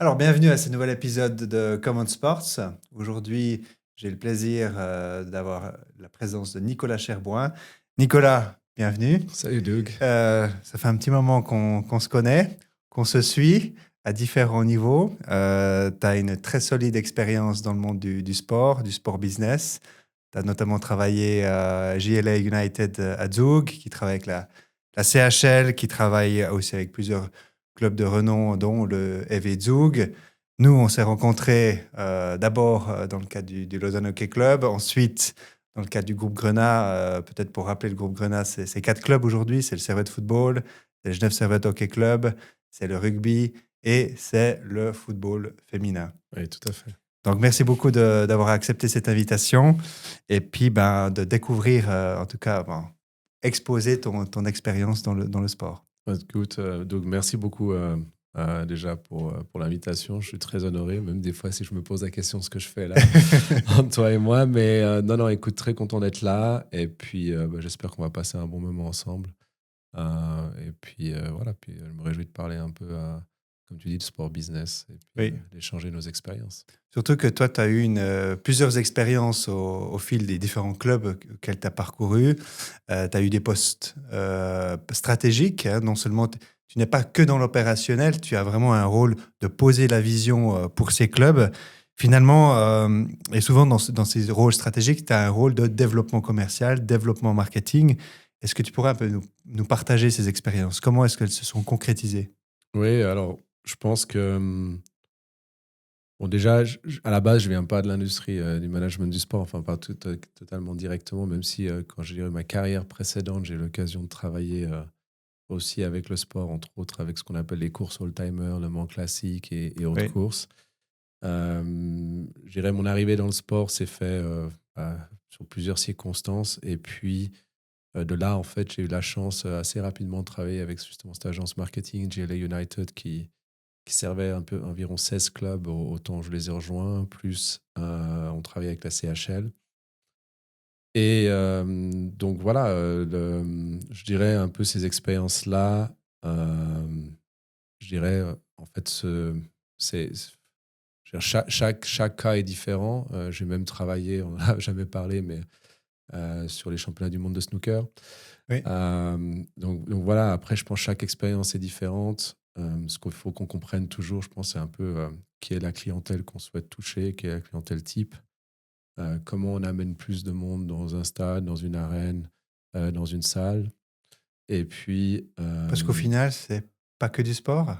Alors, bienvenue à ce nouvel épisode de Common Sports. Aujourd'hui, j'ai le plaisir d'avoir la présence de Nicolas Cherboin. Nicolas, bienvenue. Salut Doug. Ça fait un petit moment qu'on se connaît, qu'on se suit à différents niveaux. Tu as une très solide expérience dans le monde du sport business. Tu as notamment travaillé à JLA United à Zug, qui travaille avec la CHL, qui travaille aussi avec plusieurs clubs de renom, dont le FV Zug. Nous, on s'est rencontrés d'abord dans le cadre du Lausanne Hockey Club, ensuite dans le cadre du groupe Grenat. Peut-être pour rappeler, le groupe Grenat, c'est 4 clubs aujourd'hui. C'est le Servette Football, c'est le Genève Servette Hockey Club, c'est le rugby et c'est le football féminin. Oui, tout à fait. Donc, merci beaucoup d'avoir accepté cette invitation et puis de découvrir, en tout cas, exposer ton expérience dans le sport. Écoute, Doug, merci beaucoup déjà pour l'invitation. Je suis très honoré, même des fois si je me pose la question ce que je fais là, entre toi et moi. Mais non, écoute, très content d'être là. Et puis, j'espère qu'on va passer un bon moment ensemble. Et puis, voilà, puis je me réjouis de parler un peu, comme tu dis, de sport business et puis Oui. d'échanger nos expériences. Surtout que toi, tu as eu plusieurs expériences au fil des différents clubs auxquels tu as parcouru. Tu as eu des postes stratégiques. Hein. Non seulement tu n'es pas que dans l'opérationnel, tu as vraiment un rôle de poser la vision pour ces clubs. Finalement, et souvent dans ces rôles stratégiques, tu as un rôle de développement commercial, développement marketing. Est-ce que tu pourrais un peu nous partager ces expériences? Comment est-ce qu'elles se sont concrétisées? Oui, alors, je pense que... Bon, déjà, à la base, je viens pas de l'industrie du management du sport, enfin pas totalement directement, même si quand j'ai eu ma carrière précédente, j'ai eu l'occasion de travailler aussi avec le sport, entre autres avec ce qu'on appelle les courses all-timer, le Mans classique et autres Oui. courses. Je dirais mon arrivée dans le sport s'est fait sur plusieurs circonstances, et puis de là, en fait, j'ai eu la chance assez rapidement de travailler avec justement cette agence marketing, GLA United, qui servait un peu environ 16 clubs au temps où je les ai rejoints, plus on travaillait avec la CHL. Et donc voilà, je dirais un peu ces expériences-là, je dirais en fait, chaque cas est différent. J'ai même travaillé, on n'en a jamais parlé, mais sur les championnats du monde de snooker. Oui. Donc voilà, après, je pense que chaque expérience est différente. Ce qu'il faut qu'on comprenne toujours, je pense, c'est un peu qui est la clientèle qu'on souhaite toucher, qui est la clientèle type, comment on amène plus de monde dans un stade, dans une arène, dans une salle. Et puis, Parce qu'au final, c'est pas que du sport.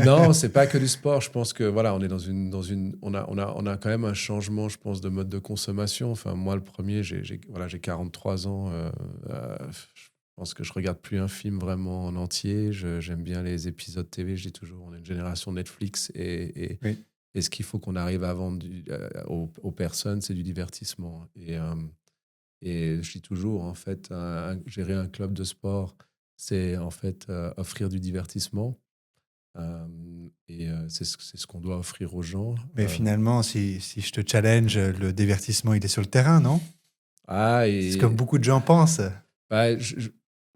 non, c'est pas que du sport. Je pense que voilà, on est on a quand même un changement, je pense, de mode de consommation. Enfin, moi, le premier, j'ai 43 ans. Je pense que je regarde plus un film vraiment en entier. J'aime bien les épisodes TV. Je dis toujours, on est une génération Netflix Oui. et ce qu'il faut qu'on arrive à vendre aux personnes, c'est du divertissement. Et je dis toujours, en fait, gérer un club de sport, c'est en fait offrir du divertissement. C'est ce qu'on doit offrir aux gens. Mais finalement, si je te challenge, le divertissement, il est sur le terrain, non? C'est ce que Et beaucoup de gens pensent. bah,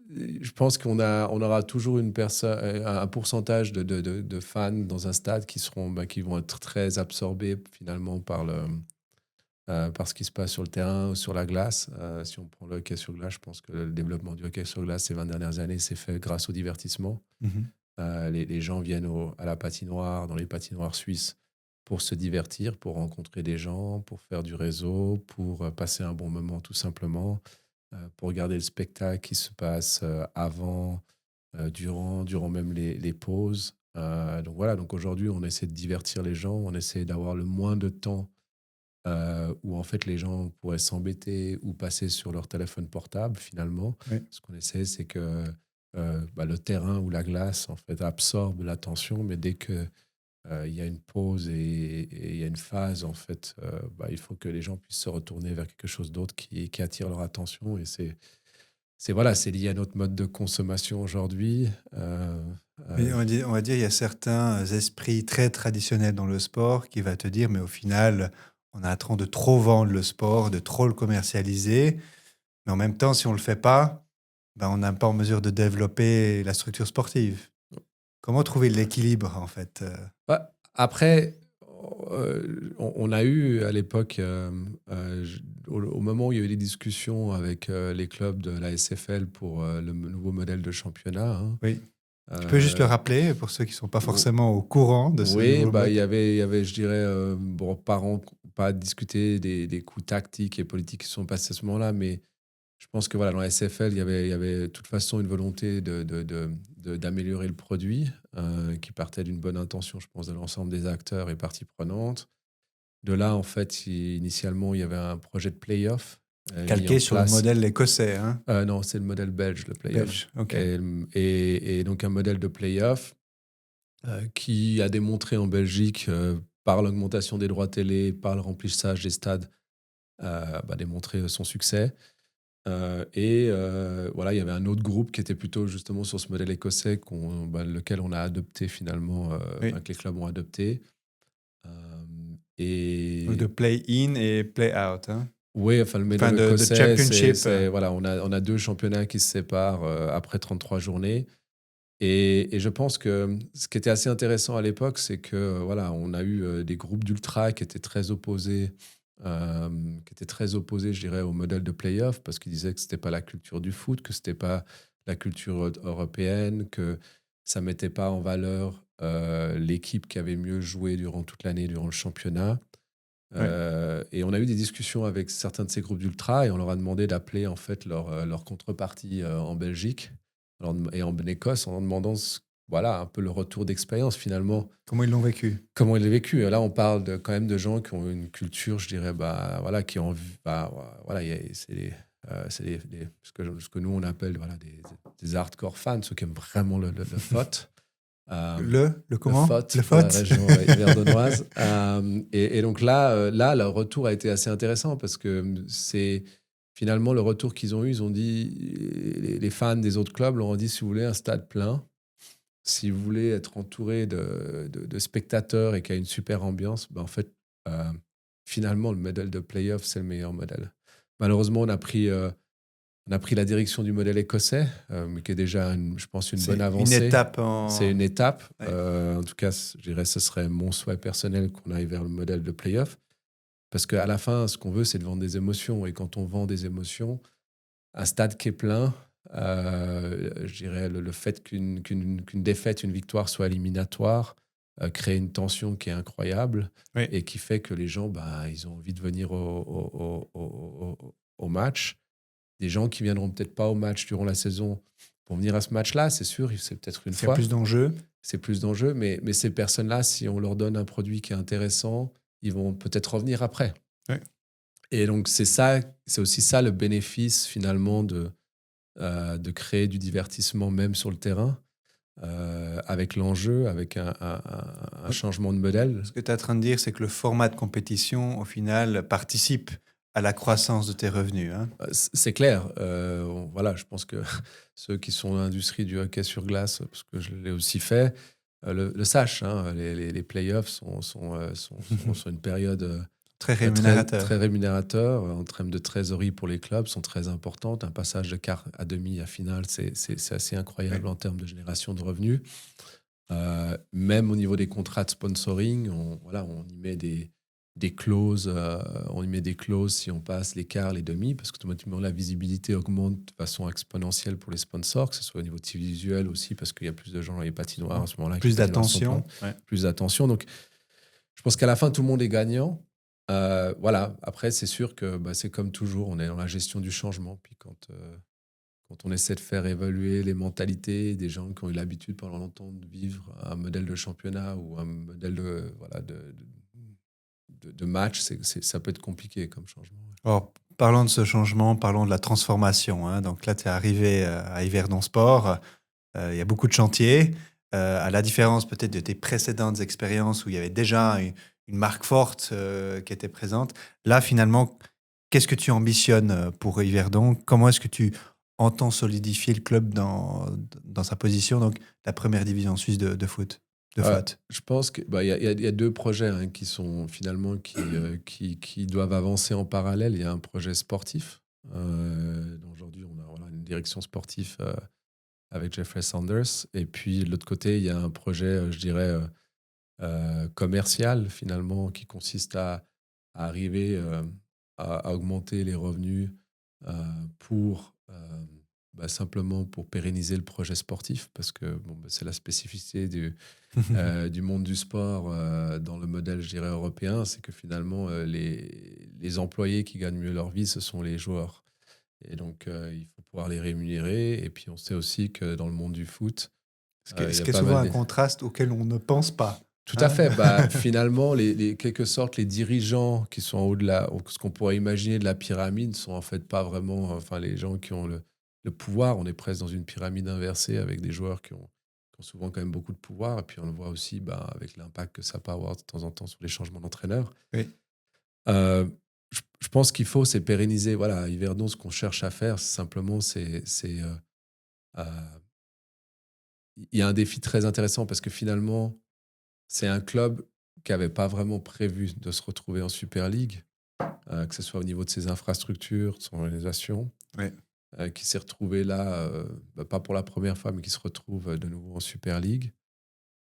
je pense on aura toujours un pourcentage de fans dans un stade qui vont être très absorbés finalement par ce qui se passe sur le terrain ou sur la glace. Si on prend le hockey sur glace, je pense que le développement du hockey sur glace ces 20 dernières années s'est fait grâce au divertissement. Mhm. Les gens viennent à la patinoire, dans les patinoires suisses, pour se divertir, pour rencontrer des gens, pour faire du réseau, pour passer un bon moment tout simplement, pour regarder le spectacle qui se passe avant, durant même les pauses. Donc voilà, donc aujourd'hui, on essaie de divertir les gens, on essaie d'avoir le moins de temps où en fait les gens pourraient s'embêter ou passer sur leur téléphone portable finalement. Oui. Ce qu'on essaie, c'est que le terrain ou la glace en fait absorbe l'attention, mais dès que il y a une pause et il y a une phase en fait, il faut que les gens puissent se retourner vers quelque chose d'autre qui attire leur attention. Et c'est lié à notre mode de consommation aujourd'hui. Mais on va dire, il y a certains esprits très traditionnels dans le sport qui va te dire, mais au final, on a train de trop vendre le sport, de trop le commercialiser. Mais en même temps, si on ne le fait pas, on n'est pas en mesure de développer la structure sportive. Comment trouver l'équilibre, en fait? Après, on a eu à l'époque, au moment où il y avait des discussions avec les clubs de la SFL pour le nouveau modèle de championnat, hein, Oui. Tu peux juste le euh, rappeler pour ceux qui ne sont pas o- forcément au courant de ce oui, nouveau bah, mode? il y avait, je dirais, bon, pas discuter des coups tactiques et politiques qui sont passés à ce moment-là, mais je pense que voilà, dans la SFL, il y avait de toute façon une volonté d'améliorer le produit qui partait d'une bonne intention, je pense, de l'ensemble des acteurs et parties prenantes. De là, en fait, initialement, il y avait un projet de play-off mis en Calqué sur le place. modèle écossais, hein? Non, c'est le modèle belge, le play-off. Belge, OK. Et donc un modèle de play-off qui a démontré en Belgique, par l'augmentation des droits télé, par le remplissage des stades, démontrer son succès. Voilà, il y avait un autre groupe qui était plutôt justement sur ce modèle écossais, lequel on a adopté finalement, Oui. que les clubs ont adopté. Euh, Donc de et play-in et play-out, hein? oui, enfin, le Enfin, modèle de écossais, championship. voilà, on a deux championnats qui se séparent après 33 journées. Et je pense que ce qui était assez intéressant à l'époque, c'est que voilà, on a eu des groupes d'ultra qui étaient très opposés, je dirais, au modèle de play-off, parce qu'ils disaient que c'était pas la culture du foot, que c'était pas la culture européenne, que ça mettait pas en valeur l'équipe qui avait mieux joué durant toute l'année, durant le championnat. Oui. Et on a eu des discussions avec certains de ces groupes d'ultra et on leur a demandé d'appeler en fait leur contrepartie en Belgique et en Écosse en leur demandant voilà, un peu le retour d'expérience finalement. Comment ils l'ont vécu? Comment ils l'ont vécu. Et là, on parle quand même de gens qui ont une culture, je dirais, voilà, qui ont voilà, c'est ce que nous on appelle voilà, des hardcore fans, ceux qui aiment vraiment le FOT. Euh, Le le comment? FOT Le pour la FOT? région yverdonoise. Et donc là, le retour a été assez intéressant parce que c'est finalement le retour qu'ils ont eu. Ils ont dit, les fans des autres clubs leur ont dit, si vous voulez un stade plein, si vous voulez être entouré de spectateurs et qu'il y a une super ambiance, en fait, finalement, le modèle de playoff, c'est le meilleur modèle. Malheureusement, on a pris la direction du modèle écossais, mais qui est déjà, je pense, une bonne C'est une avancée. étape C'est en... une étape. Ouais. En tout cas, je dirais ce serait mon souhait personnel qu'on aille vers le modèle de playoff. Parce qu'à la fin, ce qu'on veut, c'est de vendre des émotions. Et quand on vend des émotions, un stade qui est plein, je dirais le fait qu'une défaite, une victoire soit éliminatoire, crée une tension qui est incroyable Oui. et qui fait que les gens, ils ont envie de venir au match. Des gens qui viendront peut-être pas au match durant la saison pour venir à ce match-là, c'est sûr, c'est peut-être une S'il y a fois, plus d'enjeux. c'est plus d'enjeux, mais ces personnes-là, si on leur donne un produit qui est intéressant, ils vont peut-être revenir après. Oui. Et donc c'est aussi ça le bénéfice finalement de créer du divertissement même sur le terrain, avec l'enjeu, avec un Donc, changement de modèle. ce que tu es en train de dire, c'est que le format de compétition, au final, participe à la croissance de tes revenus, hein? C'est clair. Voilà, je pense que ceux qui sont dans l'industrie du hockey sur glace, parce que je l'ai aussi fait, le sachent. Hein, les playoffs sont une période Très très, rémunérateur. très rémunérateur en termes de trésorerie pour les clubs, sont très importantes. Un passage de quart à demi à finale, c'est assez Oui. incroyable en termes de génération de revenus. Même au niveau des contrats de sponsoring, on y met des clauses, on y met des clauses si on passe les quarts, les demi, parce que automatiquement la visibilité augmente de façon exponentielle pour les sponsors, que ce soit au niveau visuel aussi, parce qu'il y a plus de gens dans les patinoires à ce moment-là. Que Plus les patinoires sont d'attention. pleines, Ouais. plus d'attention. Donc, je pense qu'à la fin, tout le monde est gagnant. Voilà. Après, c'est sûr que c'est comme toujours, on est dans la gestion du changement. Puis quand on essaie de faire évoluer les mentalités des gens qui ont eu l'habitude pendant longtemps de vivre un modèle de championnat ou un modèle de match, ça peut être compliqué comme changement. Alors, parlons de ce changement, parlons de la transformation, hein. Donc là, tu es arrivé à Yverdon Sport. Il y a beaucoup de chantiers. À la différence peut-être de tes précédentes expériences où il y avait déjà une marque forte qui était présente. Là, finalement, qu'est-ce que tu ambitionnes pour Yverdon? Comment est-ce que tu entends solidifier le club dans sa position, donc la première division suisse de foot, de FOT? Je pense qu'il y a deux projets hein, qui sont finalement qui doivent avancer en parallèle. Il y a un projet sportif. Aujourd'hui, on a voilà, une direction sportive avec Jeffrey Sanders. Et puis, de l'autre côté, il y a un projet, je dirais, commercial, finalement, qui consiste à arriver à augmenter les revenus euh, pour simplement pour pérenniser le projet sportif, parce que bon, c'est la spécificité du monde du sport dans le modèle, je dirais, européen, c'est que finalement, les employés qui gagnent mieux leur vie, ce sont les joueurs. Et donc, il faut pouvoir les rémunérer. Et puis, on sait aussi que dans le monde du foot, il Ce y a qui est pas souvent mal un de... contraste auquel on ne pense pas. Tout à Hein. fait. Finalement, quelque sorte, les dirigeants qui sont en haut de ce qu'on pourrait imaginer de la pyramide sont en fait pas vraiment, enfin, les gens qui ont le pouvoir. On est presque dans une pyramide inversée avec des joueurs qui ont souvent quand même beaucoup de pouvoir. Et puis, on le voit aussi avec l'impact que ça peut avoir de temps en temps sur les changements d'entraîneur. Oui. Je pense qu'il faut, c'est pérenniser. Voilà, à Yverdon, ce qu'on cherche à faire, simplement, euh, il y a un défi très intéressant parce que finalement, c'est un club qui n'avait pas vraiment prévu de se retrouver en Super League, que ce soit au niveau de ses infrastructures, de son organisation, Oui. qui s'est retrouvé là, pas pour la première fois, mais qui se retrouve de nouveau en Super League.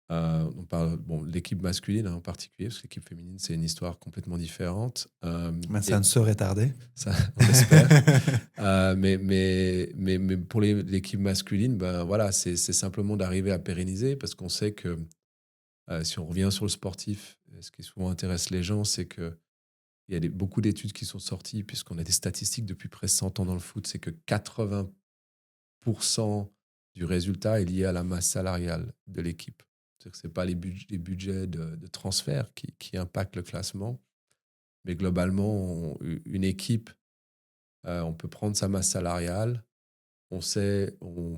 On parle de l'équipe masculine en particulier, parce que l'équipe féminine, c'est une histoire complètement différente. Ça ne saurait tarder. Ça, on espère. Mais pour l'équipe masculine, voilà, c'est simplement d'arriver à pérenniser, parce qu'on sait que si on revient sur le sportif, ce qui souvent intéresse les gens, c'est qu'il y a beaucoup d'études qui sont sorties, puisqu'on a des statistiques depuis presque 100 ans dans le foot, c'est que 80% du résultat est lié à la masse salariale de l'équipe. C'est-à-dire que ce n'est pas les budgets de transfert qui impactent le classement, mais globalement, une équipe, on peut prendre sa masse salariale, on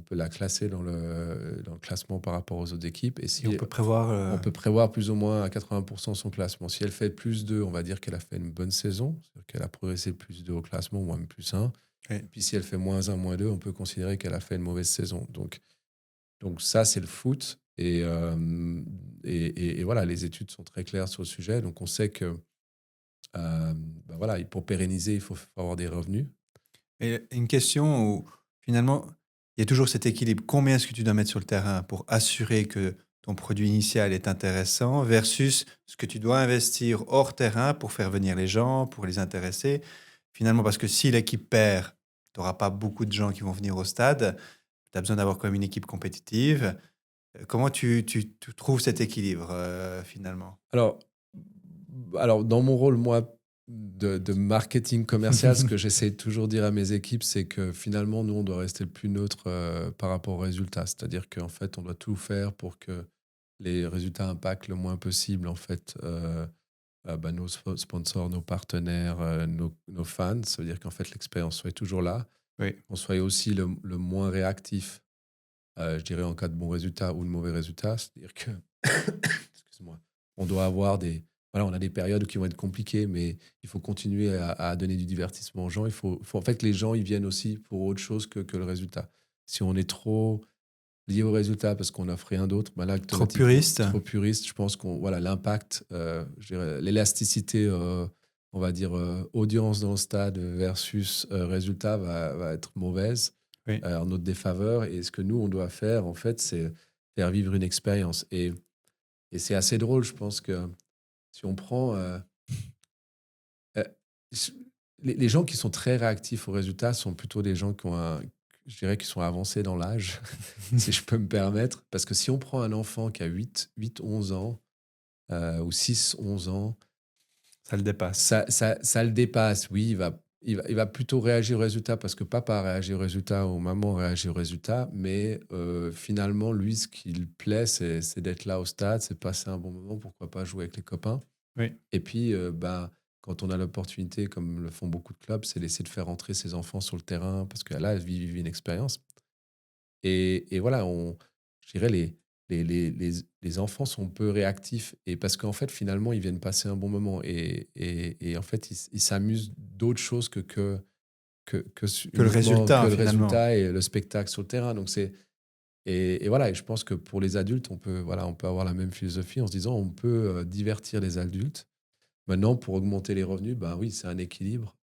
peut la classer dans le classement par rapport aux autres équipes. Et si Et on peut prévoir. on peut prévoir plus ou moins à 80% son classement. Si elle fait plus 2, on va dire qu'elle a fait une bonne saison, c'est-à-dire qu'elle a progressé plus 2 au classement, ou même plus 1. Oui. Et puis si elle fait moins 1, moins 2, on peut considérer qu'elle a fait une mauvaise saison. Donc ça, c'est le foot. Et voilà, les études sont très claires sur le sujet. Donc on sait que voilà, pour pérenniser, il faut avoir des revenus. Et une question où finalement, il y a toujours cet équilibre. Combien est-ce que tu dois mettre sur le terrain pour assurer que ton produit initial est intéressant versus ce que tu dois investir hors terrain pour faire venir les gens, pour les intéresser. Finalement, parce que si l'équipe perd, tu n'auras pas beaucoup de gens qui vont venir au stade. Tu as besoin d'avoir quand même une équipe compétitive. Comment tu trouves cet équilibre finalement? Alors, dans mon rôle, moi, de marketing commercial, ce que j'essaie de toujours dire à mes équipes, c'est que finalement, nous, on doit rester le plus neutre par rapport aux résultats. C'est-à-dire qu'en fait, on doit tout faire pour que les résultats impactent le moins possible, en fait, nos sponsors, nos partenaires, nos fans. Ça veut dire qu'en fait, l'expérience soit toujours là. Oui. On soit aussi le moins réactif, je dirais, en cas de bon résultat ou de mauvais résultat. C'est-à-dire que, excuse-moi, on doit avoir voilà, on a des périodes qui vont être compliquées, mais il faut continuer à donner du divertissement aux gens. Il faut en fait que les gens ils viennent aussi pour autre chose que le résultat. Si on est trop lié au résultat parce qu'on n'offre rien d'autre, là, Trop puriste. trop puriste, je pense qu'on voilà l'impact, je dirais, l'élasticité, on va dire audience dans le stade versus résultat va être mauvaise, Oui. en notre défaveur. Et ce que nous on doit faire en fait, c'est faire vivre une expérience. Et c'est assez drôle, je pense que si on prend euh, les gens qui sont très réactifs aux résultats sont plutôt des gens je dirais, qui sont avancés dans l'âge, si je peux me permettre. Parce que si on prend un enfant qui a 8 11 ans, ou 6 11 ans, Ça le dépasse. ça le dépasse. Oui, il va plutôt réagir au résultat parce que papa réagit au résultat ou maman réagit au résultat. Mais finalement, lui, ce qui lui plaît, c'est d'être là au stade, c'est de passer un bon moment, pourquoi pas jouer avec les copains. Oui. Et puis, quand on a l'opportunité, comme le font beaucoup de clubs, c'est d'essayer de faire entrer ses enfants sur le terrain parce que là, elles vivent une expérience. Et voilà, je dirais, les enfants sont peu réactifs et parce qu'en fait, finalement, ils viennent passer un bon moment et en fait, ils s'amusent d'autres choses que le résultat, que le finalement. résultat et le spectacle sur le terrain. Donc, et voilà, et je pense que pour les adultes, on peut avoir la même philosophie en se disant on peut divertir les adultes Maintenant, pour augmenter les revenus, ben oui, c'est un équilibre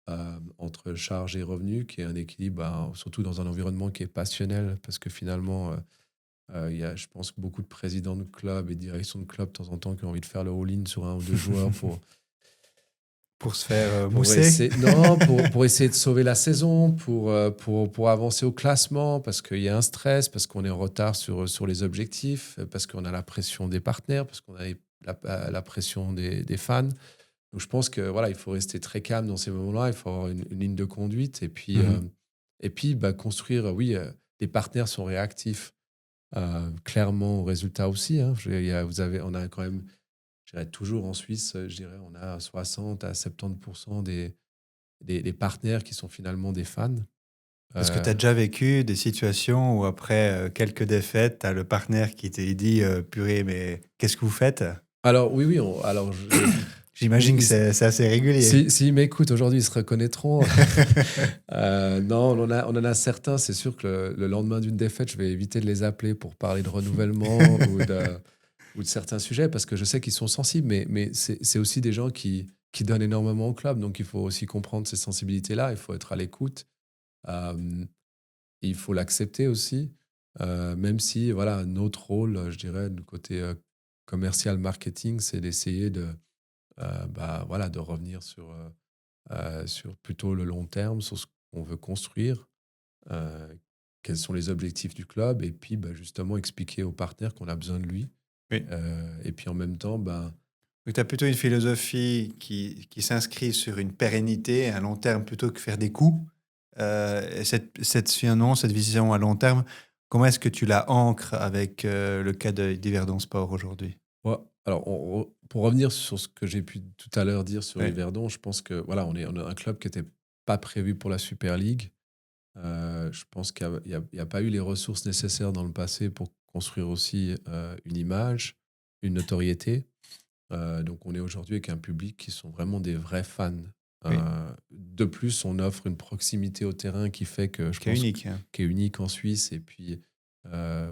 entre charges et revenus, qui est un équilibre, surtout dans un environnement qui est passionnel, parce que finalement, il y a, je pense, beaucoup de présidents de clubs et de directions de clubs de temps en temps qui ont envie de faire le all-in sur un ou deux joueurs Pour se faire pour mousser. essayer, non, pour essayer de sauver la saison, pour avancer au classement, parce qu'il y a un stress, parce qu'on est en retard sur les objectifs, parce qu'on a la pression des partenaires, parce qu'on a la pression des fans. Donc je pense que voilà, il faut rester très calme dans ces moments-là, il faut avoir une ligne de conduite et puis construire, oui, les partenaires sont réactifs clairement aux résultats aussi. Hein. On a quand même, je dirais toujours en Suisse, je dirais, on a 60 à 70% des partenaires qui sont finalement des fans. Est-ce que Euh, tu as déjà vécu des situations où après quelques défaites, tu as le partenaire qui te dit purée, mais qu'est-ce que vous faites? alors oui, oui, J'imagine que ils- c'est assez régulier. s'ils m'écoutent aujourd'hui, ils se reconnaîtront. Non, on en a certains. C'est sûr que le lendemain d'une défaite, je vais éviter de les appeler pour parler de renouvellement ou de certains sujets parce que je sais qu'ils sont sensibles, mais c'est aussi des gens qui donnent énormément au club. Donc, il faut aussi comprendre ces sensibilités-là. Il faut être à l'écoute. Euh, il faut l'accepter aussi, même si, voilà, notre rôle, je dirais, du côté commercial marketing, c'est d'essayer voilà, de revenir sur plutôt le long terme, sur ce qu'on veut construire, euh, quels sont les objectifs du club, et puis justement expliquer aux partenaires qu'on a besoin de lui. Oui. Et puis en même temps, Donc, tu as plutôt une philosophie qui s'inscrit sur une pérennité, un long terme, plutôt que faire des coups. Et finalement, cette vision à long terme, comment est-ce que tu la ancres avec le cas d'Yverdon Sport aujourd'hui? ouais, alors pour revenir sur ce que j'ai pu tout à l'heure dire sur Oui, Yverdon, je pense que voilà, on a un club qui n'était pas prévu pour la Super League. Je pense qu'il n'y a pas eu les ressources nécessaires dans le passé pour construire aussi une image, une notoriété. Donc on est aujourd'hui avec un public qui sont vraiment des vrais fans. oui, De plus, on offre une proximité au terrain qui fait que je qui est pense unique, hein. qui est unique en Suisse. Et puis, euh,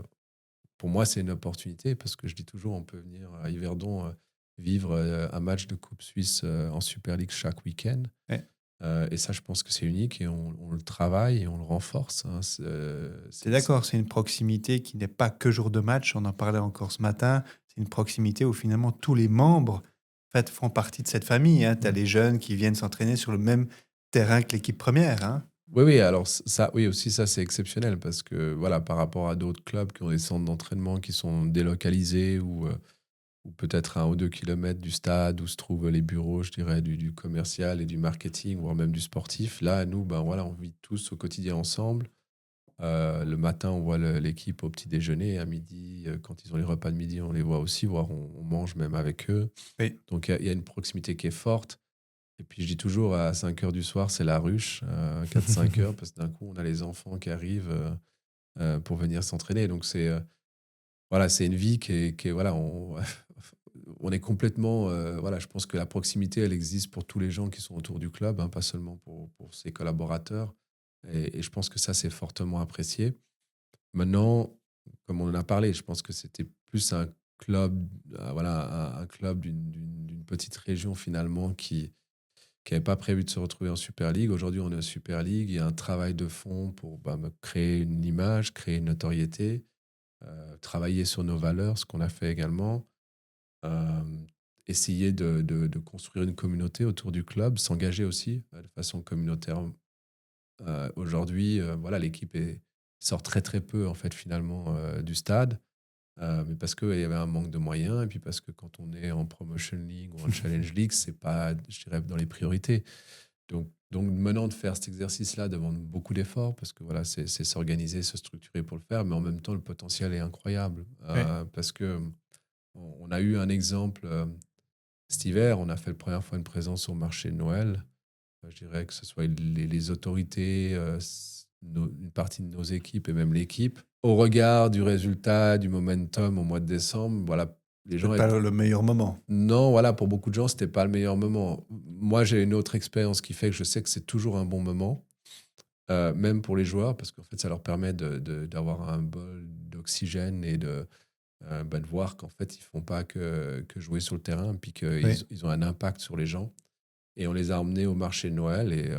pour moi, c'est une opportunité parce que je dis toujours, on peut venir à Yverdon vivre un match de Coupe Suisse en Super League chaque week-end. Ouais. Et ça, je pense que c'est unique et on le travaille et on le renforce. Hein. C'est d'accord, c'est une proximité qui n'est pas que jour de match, on en parlait encore ce matin, c'est une proximité où finalement tous les membres en fait, font partie de cette famille. Tu as les jeunes qui viennent s'entraîner sur le même terrain que l'équipe première. Hein. Oui, oui, alors ça, oui, aussi, ça, c'est exceptionnel parce que, voilà, par rapport à d'autres clubs qui ont des centres d'entraînement qui sont délocalisés ou peut-être à 1 ou 2 kilomètres du stade où se trouvent les bureaux, je dirais, du commercial et du marketing, voire même du sportif. Là, nous, ben voilà, on vit tous au quotidien ensemble. Le matin, on voit l'équipe au petit déjeuner. À midi, quand ils ont les repas de midi, on les voit aussi, voire on mange même avec eux. Oui. Donc, il y a une proximité qui est forte. Et puis, je dis toujours, à 5 heures du soir, c'est la ruche, 4-5 heures, parce que d'un coup, on a les enfants qui arrivent pour venir s'entraîner. Donc, voilà, c'est une vie voilà, on est complètement, voilà, je pense que la proximité, elle existe pour tous les gens qui sont autour du club, hein, pas seulement pour ses collaborateurs. Et je pense que ça, c'est fortement apprécié. Maintenant, comme on en a parlé, je pense que c'était plus un club, voilà, un club d'une petite région finalement qui n'avait pas prévu de se retrouver en Super League. Aujourd'hui, on est en Super League. Il y a un travail de fond pour me créer une image, créer une notoriété, travailler sur nos valeurs, ce qu'on a fait également. Euh, Essayer de construire une communauté autour du club, s'engager aussi de façon communautaire. Aujourd'hui, voilà, l'équipe sort très très peu en fait finalement du stade, mais parce qu'il y avait un manque de moyens et puis parce que quand on est en Promotion League ou en Challenge League, c'est pas, je dirais, dans les priorités. Donc maintenant de faire cet exercice-là demande beaucoup d'efforts parce que voilà, c'est s'organiser, se structurer pour le faire, mais en même temps le potentiel est incroyable Oui. parce que on a eu un exemple cet hiver, on a fait la première fois une présence au marché de Noël. Je dirais que ce soit les autorités, une partie de nos équipes et même l'équipe. Au regard du résultat, du momentum au mois de décembre, voilà, les gens Peut-être étaient... pas le meilleur moment. Non, voilà, pour beaucoup de gens, c'était pas le meilleur moment. Moi, j'ai une autre expérience qui fait que je sais que c'est toujours un bon moment, même pour les joueurs, parce qu'en fait, ça leur permet d'avoir un bol d'oxygène et de voir qu'en fait, ils font pas que jouer sur le terrain, puis qu'ils Oui. ils ont un impact sur les gens. Et on les a emmenés au marché de Noël et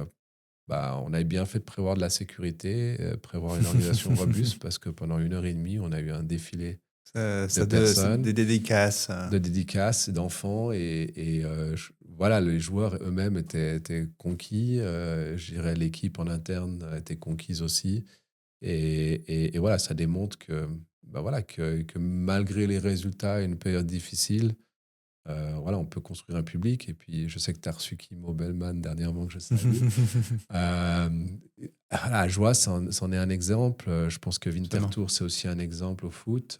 on avait bien fait de prévoir de la sécurité, prévoir une organisation robuste parce que pendant 1 heure et demie, on a eu un défilé de C'est personnes, des dédicaces. de dédicaces, d'enfants voilà, les joueurs eux-mêmes étaient conquis. Je dirais l'équipe en interne était conquise aussi. Et voilà, ça démontre que malgré les résultats et une période difficile, voilà, on peut construire un public. Et puis, je sais que tu as reçu Kimo Bellman dernièrement, que je salue. Euh, voilà, Joie, c'en est un exemple. Je pense que Absolument. Winterthur, c'est aussi un exemple au foot.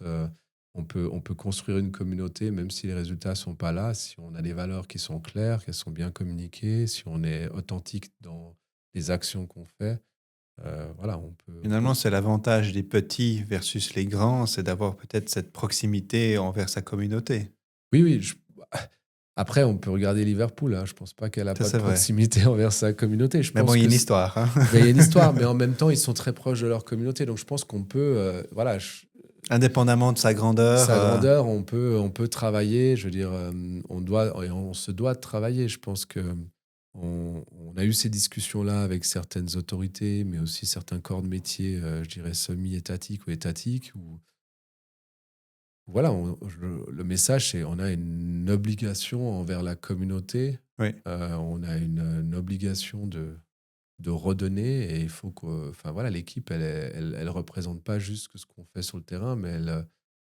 On peut construire une communauté, même si les résultats ne sont pas là, si on a des valeurs qui sont claires, qu'elles sont bien communiquées, si on est authentique dans les actions qu'on fait. Voilà, Finalement, c'est l'avantage des petits versus les grands, c'est d'avoir peut-être cette proximité envers sa communauté. Oui, oui. Après, on peut regarder Liverpool. Hein. Je pense pas qu'elle a Ça, pas de c'est vrai. proximité envers sa communauté. Je Mais bon, pense il y a que une histoire, hein. ben, il y a une histoire, mais en même temps, ils sont très proches de leur communauté. Donc, je pense qu'on peut, voilà, Indépendamment de sa grandeur. sa grandeur, on peut travailler. Je veux dire, on se doit de travailler. Je pense que on a eu ces discussions-là avec certaines autorités, mais aussi certains corps de métier, je dirais semi-étatiques ou étatiques, où voilà, le message, c'est on a une obligation envers la communauté, Oui, on a une obligation de redonner et il faut que, enfin voilà, l'équipe, elle représente pas juste ce qu'on fait sur le terrain, mais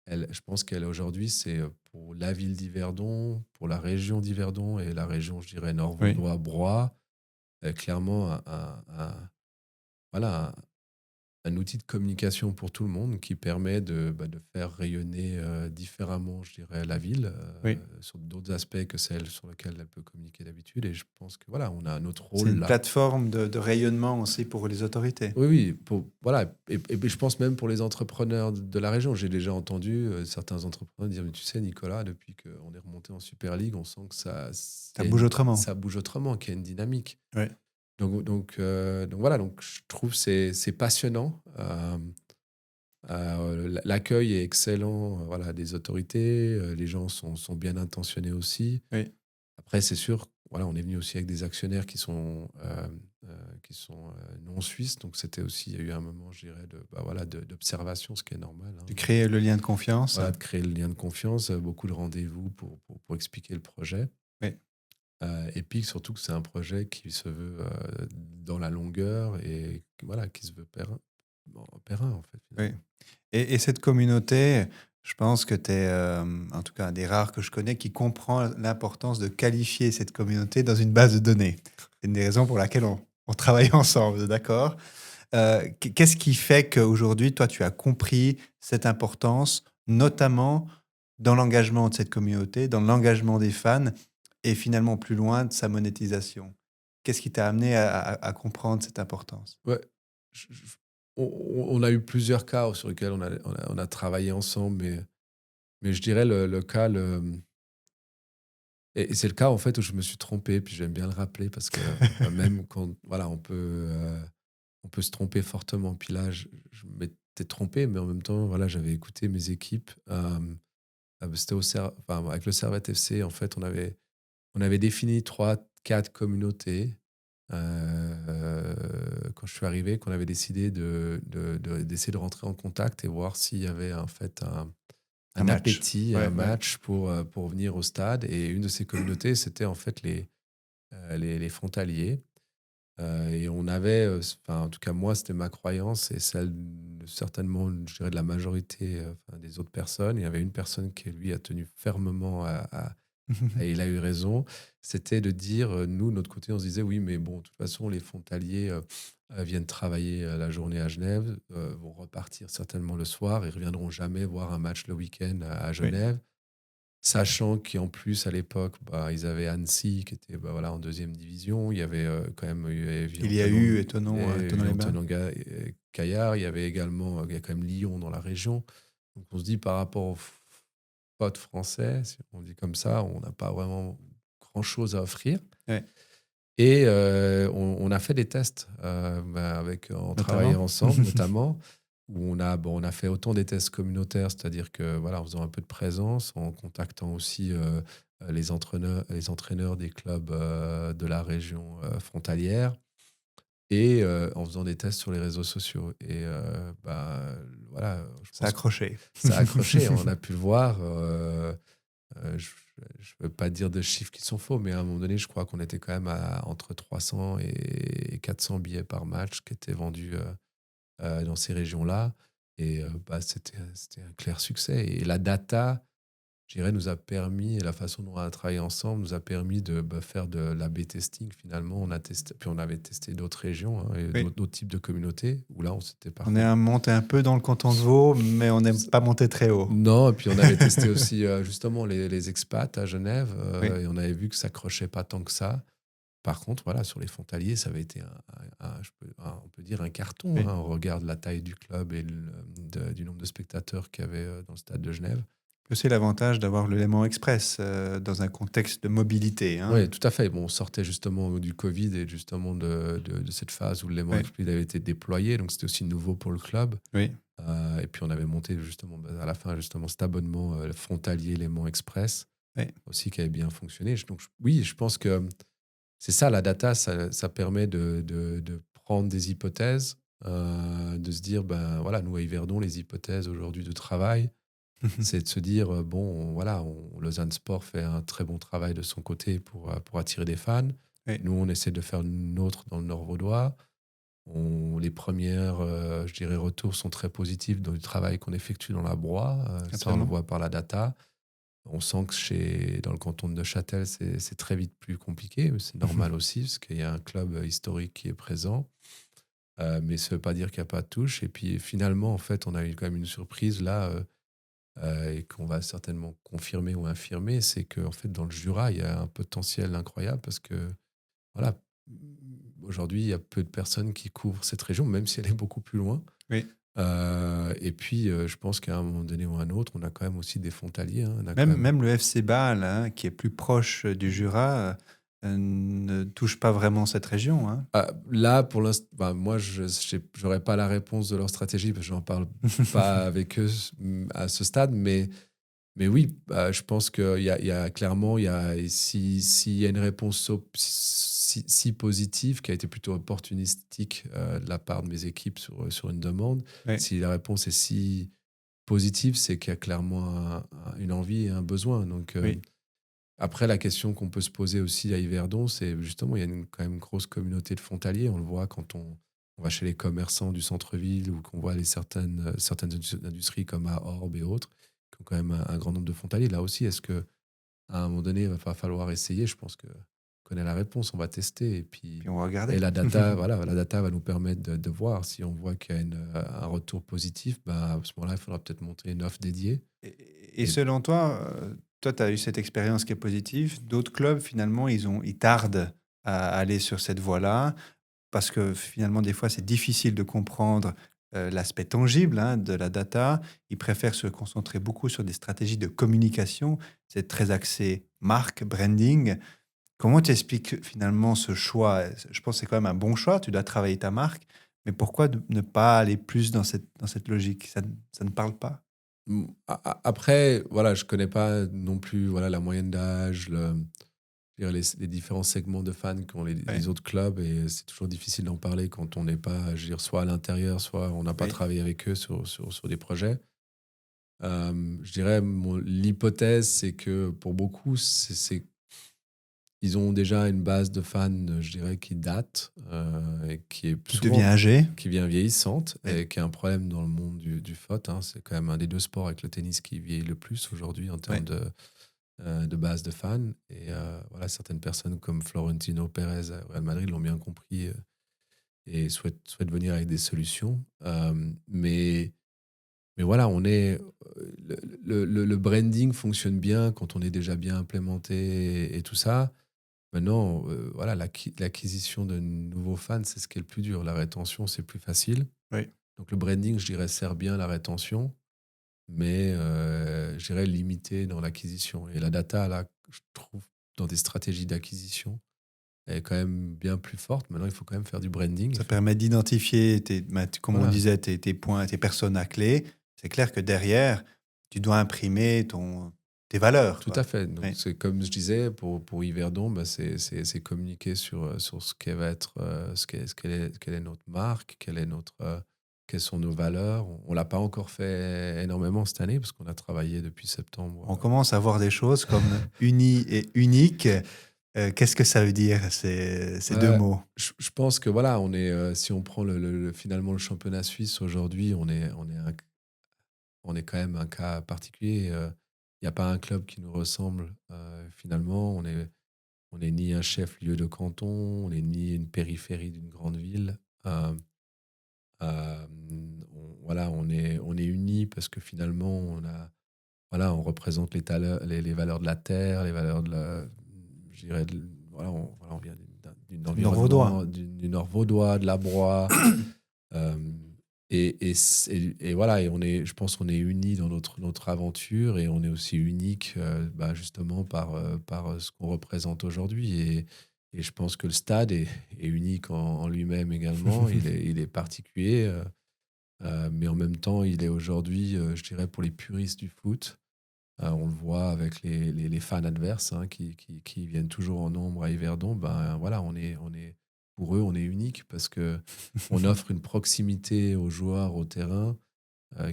je pense qu'elle aujourd'hui, c'est pour la ville d'Yverdon, pour la région d'Yverdon et la région, je dirais, oui. Nord-Vaudois-Broye, clairement voilà, un outil de communication pour tout le monde qui permet de faire rayonner différemment, je dirais, la ville Oui. sur d'autres aspects que celles sur lesquelles elle peut communiquer d'habitude. Et je pense que voilà, on a un autre C'est rôle une là. plateforme de rayonnement aussi pour les autorités. Oui, oui, voilà. Et je pense même pour les entrepreneurs de la région. J'ai déjà entendu certains entrepreneurs dire, mais tu sais, Nicolas, depuis qu'on est remonté en Super League, on sent que Ça bouge autrement. ça bouge autrement, qu'il y a une dynamique. Oui. Donc voilà, donc je trouve que c'est passionnant. L'accueil est excellent, voilà, des autorités. Les gens sont bien intentionnés aussi. Oui. Après, c'est sûr, voilà, on est venu aussi avec des actionnaires qui sont non suisses. Donc c'était aussi, il y a eu un moment, je dirais, d'observation, ce qui est normal. Hein, De créer le lien de confiance. voilà, de créer le lien de confiance, beaucoup de rendez-vous pour expliquer le projet. Oui. Et puis surtout que c'est un projet qui se veut dans la longueur et voilà, qui se veut périn en fait, Oui. finalement. Et cette communauté, je pense que tu es, en tout cas, un des rares que je connais qui comprend l'importance de qualifier cette communauté dans une base de données. C'est une des raisons pour laquelle on travaille ensemble, d'accord? Qu'est-ce qui fait qu'aujourd'hui, toi, tu as compris cette importance, notamment dans l'engagement de cette communauté, dans l'engagement des fans et finalement plus loin de sa monétisation? Qu'est-ce qui t'a amené à comprendre cette importance? Ouais, je- je- on a eu plusieurs cas sur lesquels on a travaillé ensemble, mais je dirais le cas, et c'est le cas en fait où je me suis trompé, puis j'aime bien le rappeler parce que même quand voilà, on peut se tromper fortement. Puis là, je m'étais trompé, mais en même temps, voilà, j'avais écouté mes équipes. C'était enfin, avec le Servette FC, en fait, on avait défini 3, 4 communautés quand je suis arrivé, qu'on avait décidé d'essayer de rentrer en contact et voir s'il y avait en fait Un un match. appétit, un Ouais, ouais. match pour venir au stade. Et une de ces communautés, c'était en fait les frontaliers. Et on avait, enfin, en tout cas, moi, c'était ma croyance et celle certainement, je dirais, de la majorité enfin, des autres personnes. Il y avait une personne qui, lui, a tenu fermement et il a eu raison. C'était de dire, nous, de notre côté, on se disait, oui, mais bon, de toute façon, les frontaliers viennent travailler la journée à Genève, vont repartir certainement le soir et reviendront jamais voir un match le week-end à Oui. Genève. Sachant qu'en plus, à l'époque, ils avaient Annecy qui était voilà, en deuxième division. Il y avait quand même eu Il y a eu Étonnons-les-Bains. Caillard. Il y avait également il y a quand même Lyon dans la région. Donc on se dit par rapport aux potes français, si on dit comme ça, on n'a pas vraiment grand-chose à offrir. Ouais. Et on a fait des tests en Notamment. travaillant ensemble, notamment. où on a fait autant des tests communautaires, c'est-à-dire que voilà, en faisant un peu de présence, en contactant aussi les entraîneurs des clubs de la région frontalière, et en faisant des tests sur les réseaux sociaux. Et voilà, je Ça a pense que accroché. ça a accroché. On a pu le voir. Je ne veux pas dire de chiffres qui sont faux, mais à un moment donné, je crois qu'on était quand même à entre 300 et 400 billets par match qui étaient vendus dans ces régions-là. Et c'était un clair succès. Et la data, je dirais, nous a permis, et la façon dont on a travaillé ensemble, nous a permis de faire de l'A/B testing finalement. On a testé, puis on avait testé d'autres régions, hein, et Oui. d'autres types de communautés, où là, on s'était par On est contre. monté un peu dans le canton de Vaud, mais on n'aime pas monter très haut. Non, et puis on avait testé aussi justement les expats à Genève, Oui. et on avait vu que ça accrochait pas tant que ça. Par contre, voilà, sur les frontaliers, ça avait été on peut dire un carton, Oui. hein. On regarde la taille du club et du nombre de spectateurs qu'il y avait dans le stade de Genève. C'est l'avantage d'avoir le Léman Express dans un contexte de mobilité. Oui, Hein. tout à fait. Bon, on sortait justement du Covid et justement de cette phase où le Léman Oui. Express avait été déployé, donc c'était aussi nouveau pour le club. Oui. Et puis on avait monté justement à la fin justement cet abonnement frontalier Léman Express Oui. aussi qui avait bien fonctionné. Donc oui, je pense que c'est ça, la data, ça permet de prendre des hypothèses, de se dire, ben voilà, nous à Yverdon, les hypothèses aujourd'hui de travail, c'est de se dire, bon, voilà, Lausanne Sport fait un très bon travail de son côté pour attirer des fans. Oui. Nous, on essaie de faire nôtre dans le Nord vaudois. Les premières, je dirais, retours sont très positifs dans le travail qu'on effectue dans la broie. Ça, on le Absolument. voit par la data. On sent que dans le canton de Neuchâtel, c'est très vite plus compliqué. Mais c'est normal aussi, parce qu'il y a un club historique qui est présent. Mais ça ne veut pas dire qu'il n'y a pas de touche. Et puis finalement, en fait, on a eu quand même une surprise là, et qu'on va certainement confirmer ou infirmer. C'est qu'en fait, dans le Jura, il y a un potentiel incroyable parce que, voilà, aujourd'hui, il y a peu de personnes qui couvrent cette région, même si elle est beaucoup plus loin. Oui. Et puis, je pense qu'à un moment donné ou à un autre, on a quand même aussi des frontaliers, hein. On a quand Même le FC Bâle, hein, qui est plus proche du Jura, ne touche pas vraiment cette région. Hein. Là, pour l'instant, moi, je n'aurais pas la réponse de leur stratégie parce que je n'en parle pas avec eux à ce stade. Mais oui, je pense qu'il y a clairement, s'il y a une réponse si positive, qui a été plutôt opportunistique de la part de mes équipes sur une demande, Oui. si la réponse est si positive, c'est qu'il y a clairement une envie et un besoin. Donc, Oui. après, la question qu'on peut se poser aussi à Yverdon, c'est justement, il y a quand même une grosse communauté de frontaliers. On le voit quand on va chez les commerçants du centre-ville ou qu'on voit certaines industries comme à Orbe et autres, qui ont quand même un grand nombre de frontaliers. Là aussi, est-ce que à un moment donné, il va pas falloir essayer? Je pense que connaît la réponse, on va tester. Puis on va Et regarder. la data, voilà, la data va nous permettre de voir. Si on voit qu'il y a un retour positif, à ce moment-là, il faudra peut-être monter une offre dédiée. Et selon toi, toi, tu as eu cette expérience qui est positive. D'autres clubs, finalement, ils tardent à aller sur cette voie-là parce que finalement, des fois, c'est difficile de comprendre l'aspect tangible hein, de la data. Ils préfèrent se concentrer beaucoup sur des stratégies de communication. C'est très axé marque, branding. Comment tu expliques finalement ce choix? Je pense que c'est quand même un bon choix. Tu dois travailler ta marque. Mais pourquoi ne pas aller plus dans cette logique? Ça ne parle pas? Après, voilà, je connais pas non plus voilà, la moyenne d'âge, je veux dire, les différents segments de fans qu'ont Oui, les autres clubs, et c'est toujours difficile d'en parler quand on n'est pas, je veux dire, soit à l'intérieur, soit on n'a pas oui, travaillé avec eux sur des projets. Je dirais, l'hypothèse, c'est que pour beaucoup, ils ont déjà une base de fans, je dirais, qui date, et qui est qui devient souvent âgé. qui vient vieillissante, Oui, et qui est un problème dans le monde du foot, hein. C'est quand même un des deux sports avec le tennis qui vieillit le plus aujourd'hui en oui, termes de base de fans. Et voilà, certaines personnes comme Florentino Pérez à Real Madrid l'ont bien compris, et souhaitent venir avec des solutions. Mais voilà, le branding fonctionne bien quand on est déjà bien implémenté et tout ça. Maintenant, voilà, l'acquisition de nouveaux fans, c'est ce qui est le plus dur. La rétention, c'est plus facile. oui. Donc le branding, je dirais, sert bien la rétention, mais je dirais limité dans l'acquisition. Et la data, là, je trouve, dans des stratégies d'acquisition, est quand même bien plus forte. Maintenant, il faut quand même faire du branding. Ça permet d'identifier, comme on Voilà, disait, tes points, tes personas clés. C'est clair que derrière, tu dois imprimer tes valeurs, tout quoi. à fait. Donc, Oui. c'est comme je disais, pour Yverdon, bah, c'est communiquer sur ce qu'elle va être, quelle est notre marque, quelles sont nos valeurs. On ne l'a pas encore fait énormément cette année parce qu'on a travaillé depuis septembre. On commence à voir des choses comme uni et unique. Qu'est-ce que ça veut dire, ces deux Euh, mots? je pense que voilà, si on prend finalement le championnat suisse aujourd'hui, on est quand même un cas particulier. Il n'y a pas un club qui nous ressemble finalement. On est ni un chef-lieu de canton, on n'est ni une périphérie d'une grande ville. Euh, voilà, on est unis parce que finalement, voilà, on représente les valeurs de la terre, les valeurs je dirais, voilà, on vient d'une Nord-Vaudois. environnement, du Nord vaudois, de la Broye. Euh, et voilà, je pense qu'on est unis dans notre aventure et on est aussi unique bah, justement par ce qu'on représente aujourd'hui. Et je pense que le stade est unique en lui-même également. Il est particulier, mais en même temps, il est aujourd'hui, je dirais, pour les puristes du foot. On le voit avec les fans adverses hein, qui viennent toujours en nombre à Yverdon. Ben, voilà, pour eux, on est unique parce que on offre une proximité aux joueurs au terrain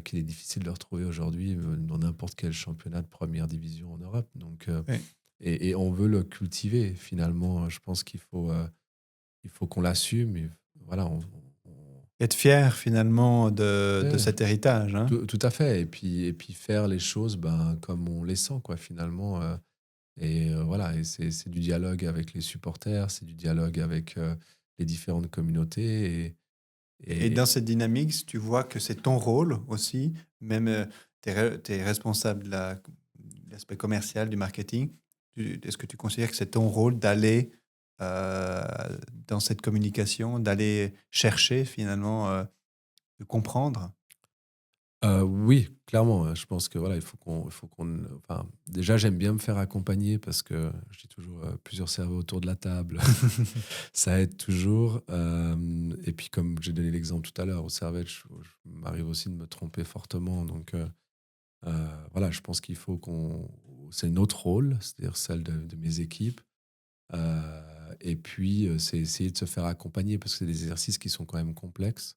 qu'il est difficile de retrouver aujourd'hui dans n'importe quel championnat de première division en Europe. Donc, Oui. et on veut le cultiver finalement. Je pense il faut qu'on l'assume. Voilà, Être fier, finalement, de ouais, cet héritage, hein. tout à fait. Et puis faire les choses ben, comme on les sent, quoi, finalement. Voilà, et c'est du dialogue avec les supporters, c'est du dialogue avec les différentes communautés. Et dans Et cette dynamique, tu vois que c'est ton rôle aussi, même tu es responsable de l'aspect commercial, du marketing. Est-ce que tu considères que c'est ton rôle d'aller euh, dans cette communication, d'aller chercher finalement, de comprendre? oui, clairement, je pense que voilà, enfin, déjà, j'aime bien me faire accompagner parce que je dis toujours plusieurs cerveaux autour de la table, ça aide toujours. Et puis, comme j'ai donné l'exemple tout à l'heure, au Servette, je m'arrive aussi de me tromper fortement. Donc, voilà, je pense c'est notre rôle, c'est-à-dire celle de mes équipes. Et puis, c'est essayer de se faire accompagner parce que c'est des exercices qui sont quand même complexes.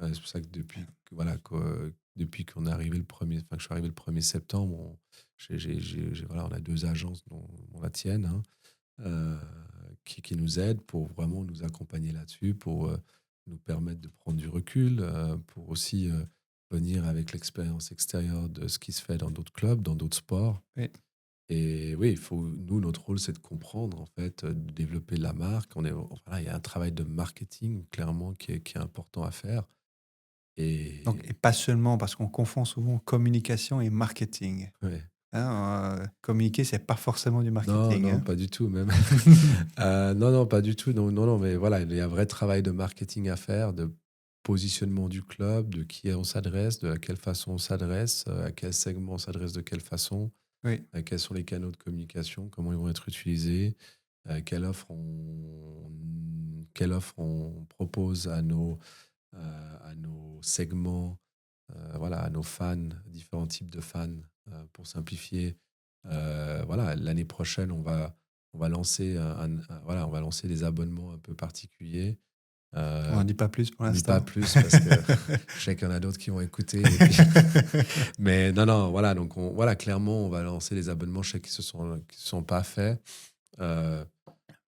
C'est pour ça que depuis qu'on est arrivé enfin, que je suis arrivé le 1er septembre, voilà, on a 2 agences, dont la tienne, hein, euh, qui nous aident pour vraiment nous accompagner là-dessus, pour nous permettre de prendre du recul, pour aussi venir avec l'expérience extérieure de ce qui se fait dans d'autres clubs, dans d'autres sports. Oui. Et oui, nous, notre rôle, c'est de comprendre, en fait, de développer la marque. Voilà, il y a un travail de marketing, clairement, qui est important à faire. Donc, Et et pas seulement parce qu'on confond souvent communication et marketing, ouais. hein. Communiquer, c'est pas forcément du Non, marketing, non, hein. pas du tout, même. Non, non, pas du tout. Non, non, non, mais voilà, il y a un vrai travail de marketing à faire, de positionnement du club, de qui on s'adresse, de à quelle façon on s'adresse, à quel segment on s'adresse de quelle façon, Oui. quels sont les canaux de communication, comment ils vont être utilisés, quelle offre on propose à nos segments, voilà, à nos fans, différents types de fans, pour simplifier. Voilà, l'année prochaine, on va lancer voilà, on va lancer des abonnements un peu particuliers. On n'en dit pas plus pour On dit pas l'instant. plus parce que je sais qu'il y en a d'autres qui vont écouter. Mais non, non, voilà, donc voilà, clairement, on va lancer des abonnements. Je sais qui se sont pas faits. Euh,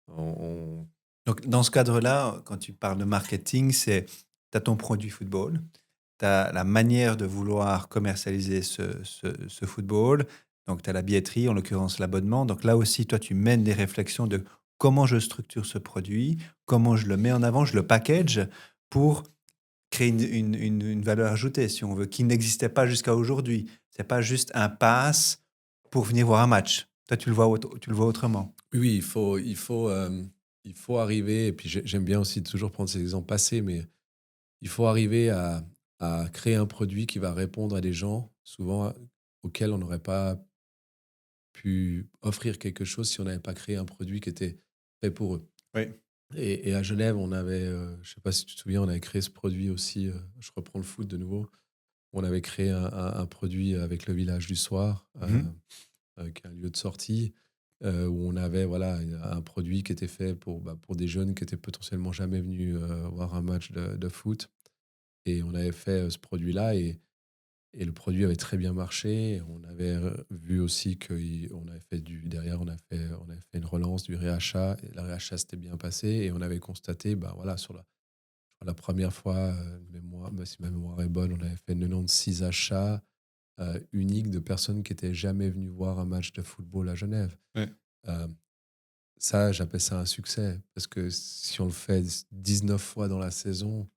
on- Donc, dans ce cadre-là, quand tu parles de marketing, tu as ton produit football, tu as la manière de vouloir commercialiser ce football, donc tu as la billetterie, en l'occurrence l'abonnement. Donc là aussi, toi, tu mènes des réflexions de comment je structure ce produit, comment je le mets en avant, je le package pour créer une valeur ajoutée, si on veut, qui n'existait pas jusqu'à aujourd'hui. C'est pas juste un pass pour venir voir un match. Toi, tu le vois autrement. oui, il faut arriver, et puis j'aime bien aussi toujours prendre ces exemples passés, mais il faut arriver à créer un produit qui va répondre à des gens, souvent auxquels on n'aurait pas pu offrir quelque chose si on n'avait pas créé un produit qui était fait pour eux. Oui. Et à Genève, on avait, je sais pas si tu te souviens, on avait créé ce produit aussi, je reprends le foot de nouveau. On avait créé un produit avec le village du soir, Mhm. qui est un lieu de sortie, où on avait voilà, un produit qui était fait pour des jeunes qui étaient potentiellement jamais venus voir un match de foot. Et on avait fait ce produit-là et le produit avait très bien marché. On avait vu aussi qu'on avait fait derrière, on avait fait une relance du réachat. Et la réachat s'était bien passé et on avait constaté, bah voilà, sur la première fois, si ma mémoire est bonne, on avait fait 96 achats uniques de personnes qui étaient jamais venues voir un match de football à Genève. Ouais. Euh, Ça, j'appelle ça un succès parce que si on le fait 19 fois dans la saison,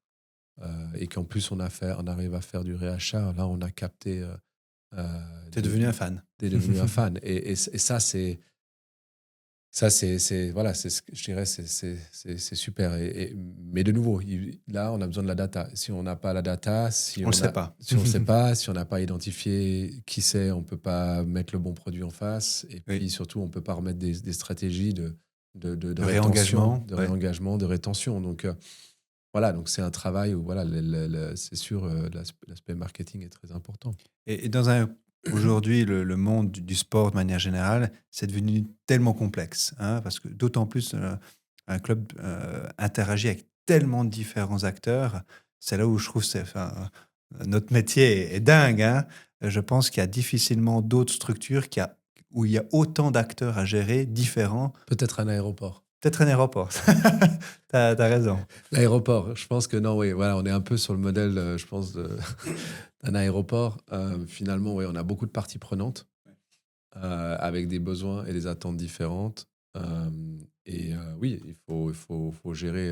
et qu'en plus on arrive à faire du réachat, là on a capté, T'es devenu un fan. t'es devenu un fan. Et ça, voilà, c'est ce que je dirais, c'est super. Mais de nouveau, là, on a besoin de la data. Si on n'a pas la data, On le sait pas. si on sait pas, si on n'a pas identifié qui c'est, on peut pas mettre le bon produit en face. Et puis Oui. surtout, on peut pas remettre des stratégies de De rétention, réengagement. Ouais. de rétention. Donc voilà, donc c'est un travail où voilà, c'est sûr, l'aspect marketing est très important. Et aujourd'hui, le monde du sport de manière générale, c'est devenu tellement complexe, hein, parce que d'autant plus un club interagit avec tellement de différents acteurs. C'est là où je trouve notre métier est dingue, hein. Je pense qu'il y a difficilement d'autres structures où il y a autant d'acteurs à gérer différents. Peut-être un aéroport. Peut-être un aéroport. T'as raison. L'aéroport, je pense que non, oui, voilà, on est un peu sur le modèle, je pense, d'un aéroport. Finalement, oui, on a beaucoup de parties prenantes avec des besoins et des attentes différentes. Oui, faut gérer,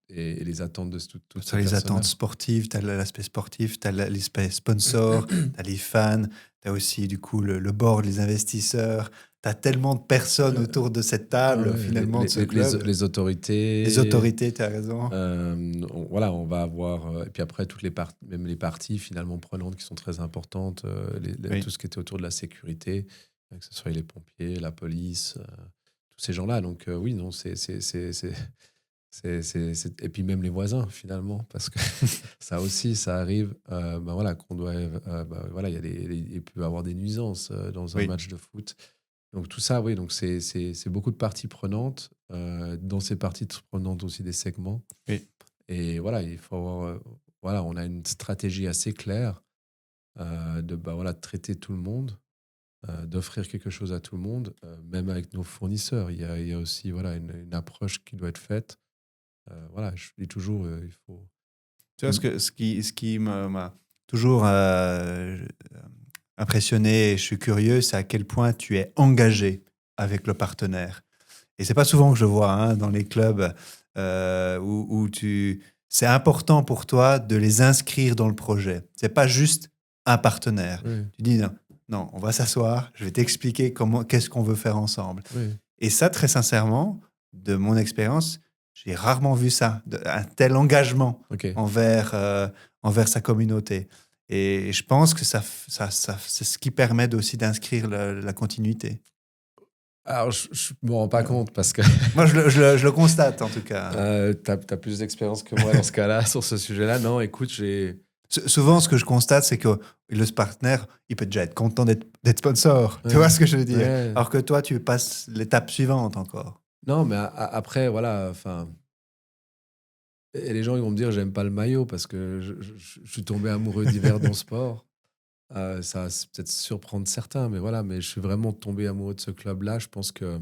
et les attentes de toutes Sur ces les personnes-là. attentes sportives, tu as l'aspect sportif, tu as l'aspect sponsor, tu as les fans, tu as aussi du coup le board, les investisseurs. Tu as tellement de personnes Euh, autour de cette ah table ouais, finalement de ce club. les Les autorités. autorités, tu as raison. Voilà, on va avoir. Et puis après, même les parties finalement prenantes qui sont très importantes, tout Oui. ce qui était autour de la sécurité, que ce soit les pompiers, la police, tous ces gens-là. Donc oui, non, et puis même les voisins finalement, parce que ça aussi, ça arrive. Ben voilà, qu'on doit. Voilà, il peut y avoir des nuisances dans un Oui. match de foot. Donc tout ça, oui, donc c'est beaucoup de parties prenantes. Dans ces parties prenantes aussi des segments. Oui. Et voilà, il faut avoir, voilà, on a une stratégie assez claire voilà, de traiter tout le monde, d'offrir quelque chose à tout le monde, même avec nos fournisseurs. Il y a aussi voilà, une approche qui doit être faite. Voilà, je dis toujours, il faut. Tu vois, ce qui m'a toujours impressionné, et je suis curieux, c'est à quel point tu es engagé avec le partenaire. Et c'est pas souvent que je vois, hein, dans les clubs où c'est important pour toi de les inscrire dans le projet. C'est pas juste un partenaire. Oui, Tu dis non, non, on va s'asseoir, je vais t'expliquer qu'est-ce qu'on veut faire ensemble. oui, Et ça, très sincèrement, de mon expérience, j'ai rarement vu ça, un tel engagement ok. envers sa communauté. Et je pense que c'est ce qui permet aussi d'inscrire la continuité. Alors, je me rends pas compte parce que Moi, je le constate, en tout cas. tu as plus d'expérience que moi dans ce cas-là, sur ce sujet-là. Non, écoute, j'ai. Souvent, ce que je constate, c'est que le partenaire, il peut déjà être content d'être sponsor. Tu vois Ouais, ce que je veux dire? ouais. Alors que toi, tu passes l'étape suivante encore. Non, mais après, voilà, enfin. Et les gens, ils vont me dire, j'aime pas le maillot parce que je suis tombé amoureux d'hiver dans le sport. Ça va peut-être surprendre certains, mais voilà, mais je suis vraiment tombé amoureux de ce club-là. Je pense que,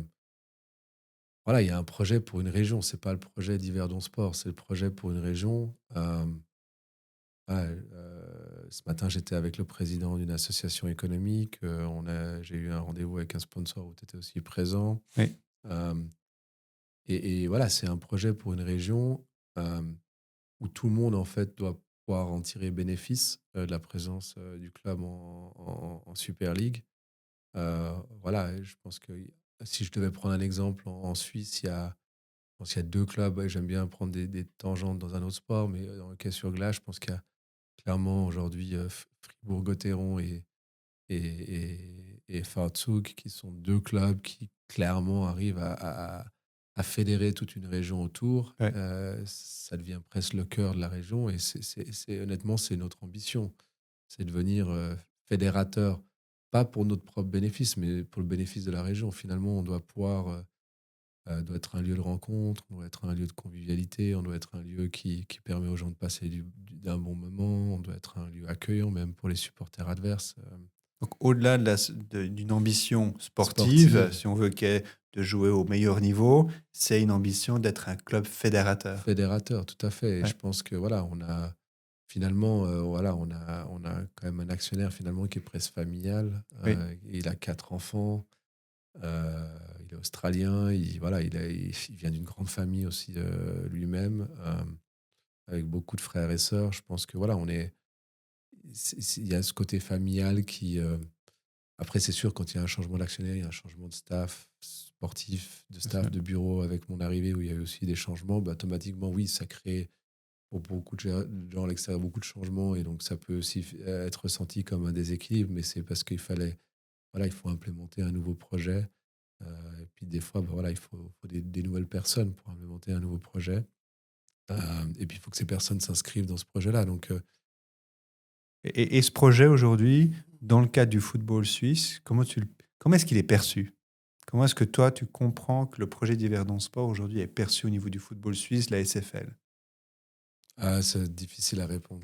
voilà, il y a un projet pour une région. C'est pas le projet d'hiver dans le sport, c'est le projet pour une région. Ouais, ce matin, j'étais avec le président d'une association économique. J'ai eu un rendez-vous avec un sponsor où tu étais aussi présent. Oui. Euh, et voilà, c'est un projet pour une région où tout le monde, en fait, doit pouvoir en tirer bénéfice de la présence du club en Super League. Voilà, et je pense que si je devais prendre un exemple, en Suisse, je pense qu'il y a deux clubs. Ouais, j'aime bien prendre des tangentes dans un autre sport, mais dans le hockey sur glace, je pense qu'il y a clairement aujourd'hui Fribourg-Gotteron et Fahrzeug, qui sont deux clubs qui clairement arrive à fédérer toute une région autour, Ouais. ça devient presque le cœur de la région. Et honnêtement, c'est notre ambition. C'est de devenir fédérateur, pas pour notre propre bénéfice, mais pour le bénéfice de la région. Finalement, on doit doit être un lieu de rencontre, on doit être un lieu de convivialité, on doit être un lieu qui permet aux gens de passer d'un bon moment, on doit être un lieu accueillant même pour les supporters adverses. Donc, au-delà d'une ambition sportive, Sportive, si on veut de jouer au meilleur niveau, c'est une ambition d'être un club fédérateur. fédérateur, tout à fait. Et Ouais. je pense que voilà, on a finalement, voilà, on a quand même un actionnaire finalement qui est presque familial. Oui, Il a 4 enfants. Il est australien. Voilà, il vient d'une grande famille aussi lui-même, avec beaucoup de frères et sœurs. Je pense que voilà, il y a ce côté familial qui. Après, c'est sûr, quand il y a un changement d'actionnaire, il y a un changement de staff sportif, de bien staff sûr. de bureau avec mon arrivée où il y a eu aussi des changements. Bah, automatiquement, oui, ça crée pour beaucoup de gens à l'extérieur beaucoup de changements et donc ça peut aussi être ressenti comme un déséquilibre, mais c'est parce qu'il fallait, voilà, il faut implémenter un nouveau projet. Et puis des fois, bah, voilà, il faut des nouvelles personnes pour implémenter un nouveau projet. Et puis il faut que ces personnes s'inscrivent dans ce projet-là. Donc, Et ce projet aujourd'hui, dans le cadre du football suisse, comment est-ce qu'il est perçu? Comment est-ce que toi, tu comprends que le projet d'Yverdon Sport aujourd'hui est perçu au niveau du football suisse, la SFL? c'est difficile à répondre.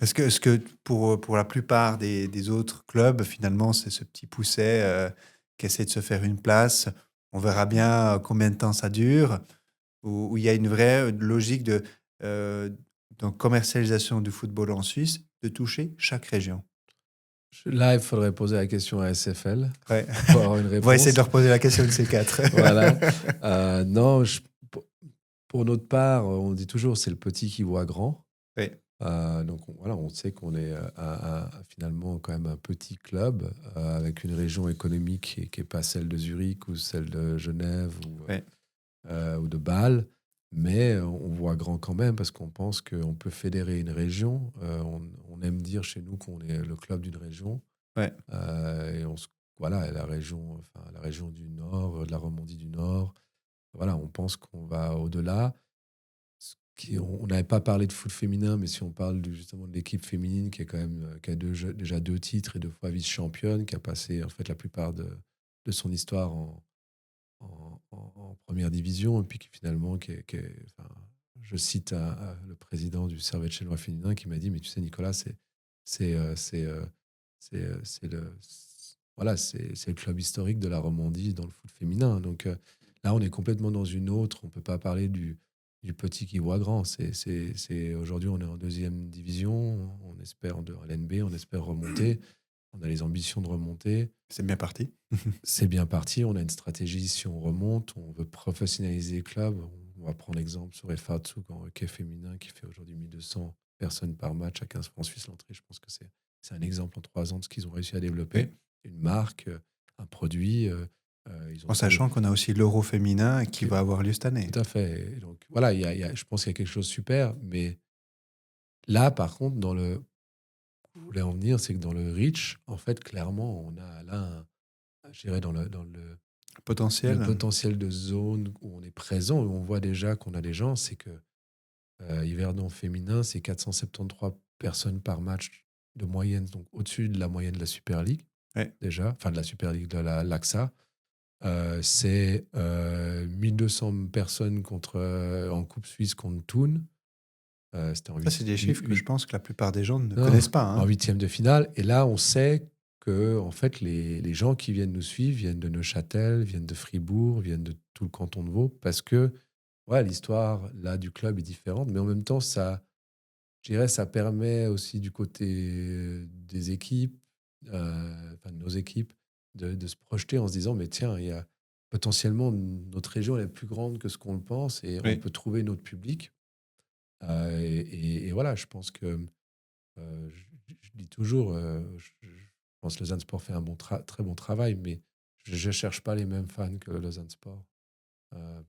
Est-ce que pour la plupart des autres clubs, finalement, c'est ce petit pousset qui essaie de se faire une place? On verra bien combien de temps ça dure, où il y a une vraie logique euh, de commercialisation du football en Suisse, de toucher chaque région. Là, il faudrait poser la question à SFL Ouais. pour avoir une On va essayer de réponse. leur poser la question de ces quatre. Voilà. Non, pour notre part, on dit toujours c'est le petit qui voit grand. Oui, Donc voilà, on sait qu'on est finalement quand même un petit club avec une région économique qui est pas celle de Zurich ou celle de Genève oui, ou de Bâle, mais on voit grand quand même parce qu'on pense qu'on peut fédérer une région. On aime dire chez nous qu'on est le club d'une région. ouais. Et voilà, la région du Nord, de la Romandie du Nord. Voilà, on pense qu'on va au-delà. On n'avait pas parlé de foot féminin, mais si on parle justement de l'équipe féminine qui est quand même qui a déjà 2 titres et 2 fois vice-championne, qui a passé en fait la plupart de son histoire en première division, et puis qui finalement, enfin, je cite le président du Servette chinois féminin qui m'a dit, mais tu sais Nicolas, c'est euh, c'est euh, c'est voilà, c'est le club historique de la Romandie dans le foot féminin. Donc là, on est complètement dans une autre. On peut pas parler du petit qui voit grand. Aujourd'hui, on est en deuxième division. On espère en LNB, on espère remonter. On a les ambitions de remonter. C'est bien parti. C'est bien parti. On a une stratégie. Si on remonte, on veut professionnaliser le club. On va prendre l'exemple sur Efatsuk en hockey féminin qui fait aujourd'hui 1200 personnes par match à 15 francs suisses l'entrée. Je pense que c'est un exemple en 3 ans de ce qu'ils ont réussi à développer. Oui. Une marque, un produit. Ils ont En sachant qu'on a aussi l'Euro féminin qui va avoir lieu cette année. Tout à fait. Et donc voilà, je pense qu'il y a quelque chose de super. Mais là, par contre, où je voulais en venir, c'est que dans le Reach, en fait, clairement, on a là, je dirais, le Potentiel. potentiel de zone où on est présent, où on voit déjà qu'on a des gens, c'est que Yverdon féminin, c'est 473 personnes par match de moyenne, donc au-dessus de la moyenne de la Super League, Ouais. déjà, enfin de la Super League de la l'AXA. C'est 1200 personnes en Coupe Suisse contre Thun. C'était Ça, c'est des chiffres que je pense que la plupart des gens ne connaissent pas. en Hein. huitième de finale. Et là, on sait que en fait, les gens qui viennent nous suivre viennent de Neuchâtel, viennent de Fribourg, viennent de tout le canton de Vaud, parce que ouais, l'histoire là du club est différente, mais en même temps, je dirais, ça permet aussi du côté des équipes, enfin de nos équipes, de se projeter en se disant, mais tiens, il y a potentiellement notre région elle est plus grande que ce qu'on le pense et on Oui. peut trouver notre public. Et voilà, je pense que je dis toujours, je pense que Lausanne Sport fait un très bon travail, mais je ne cherche pas les mêmes fans que Lausanne Sport.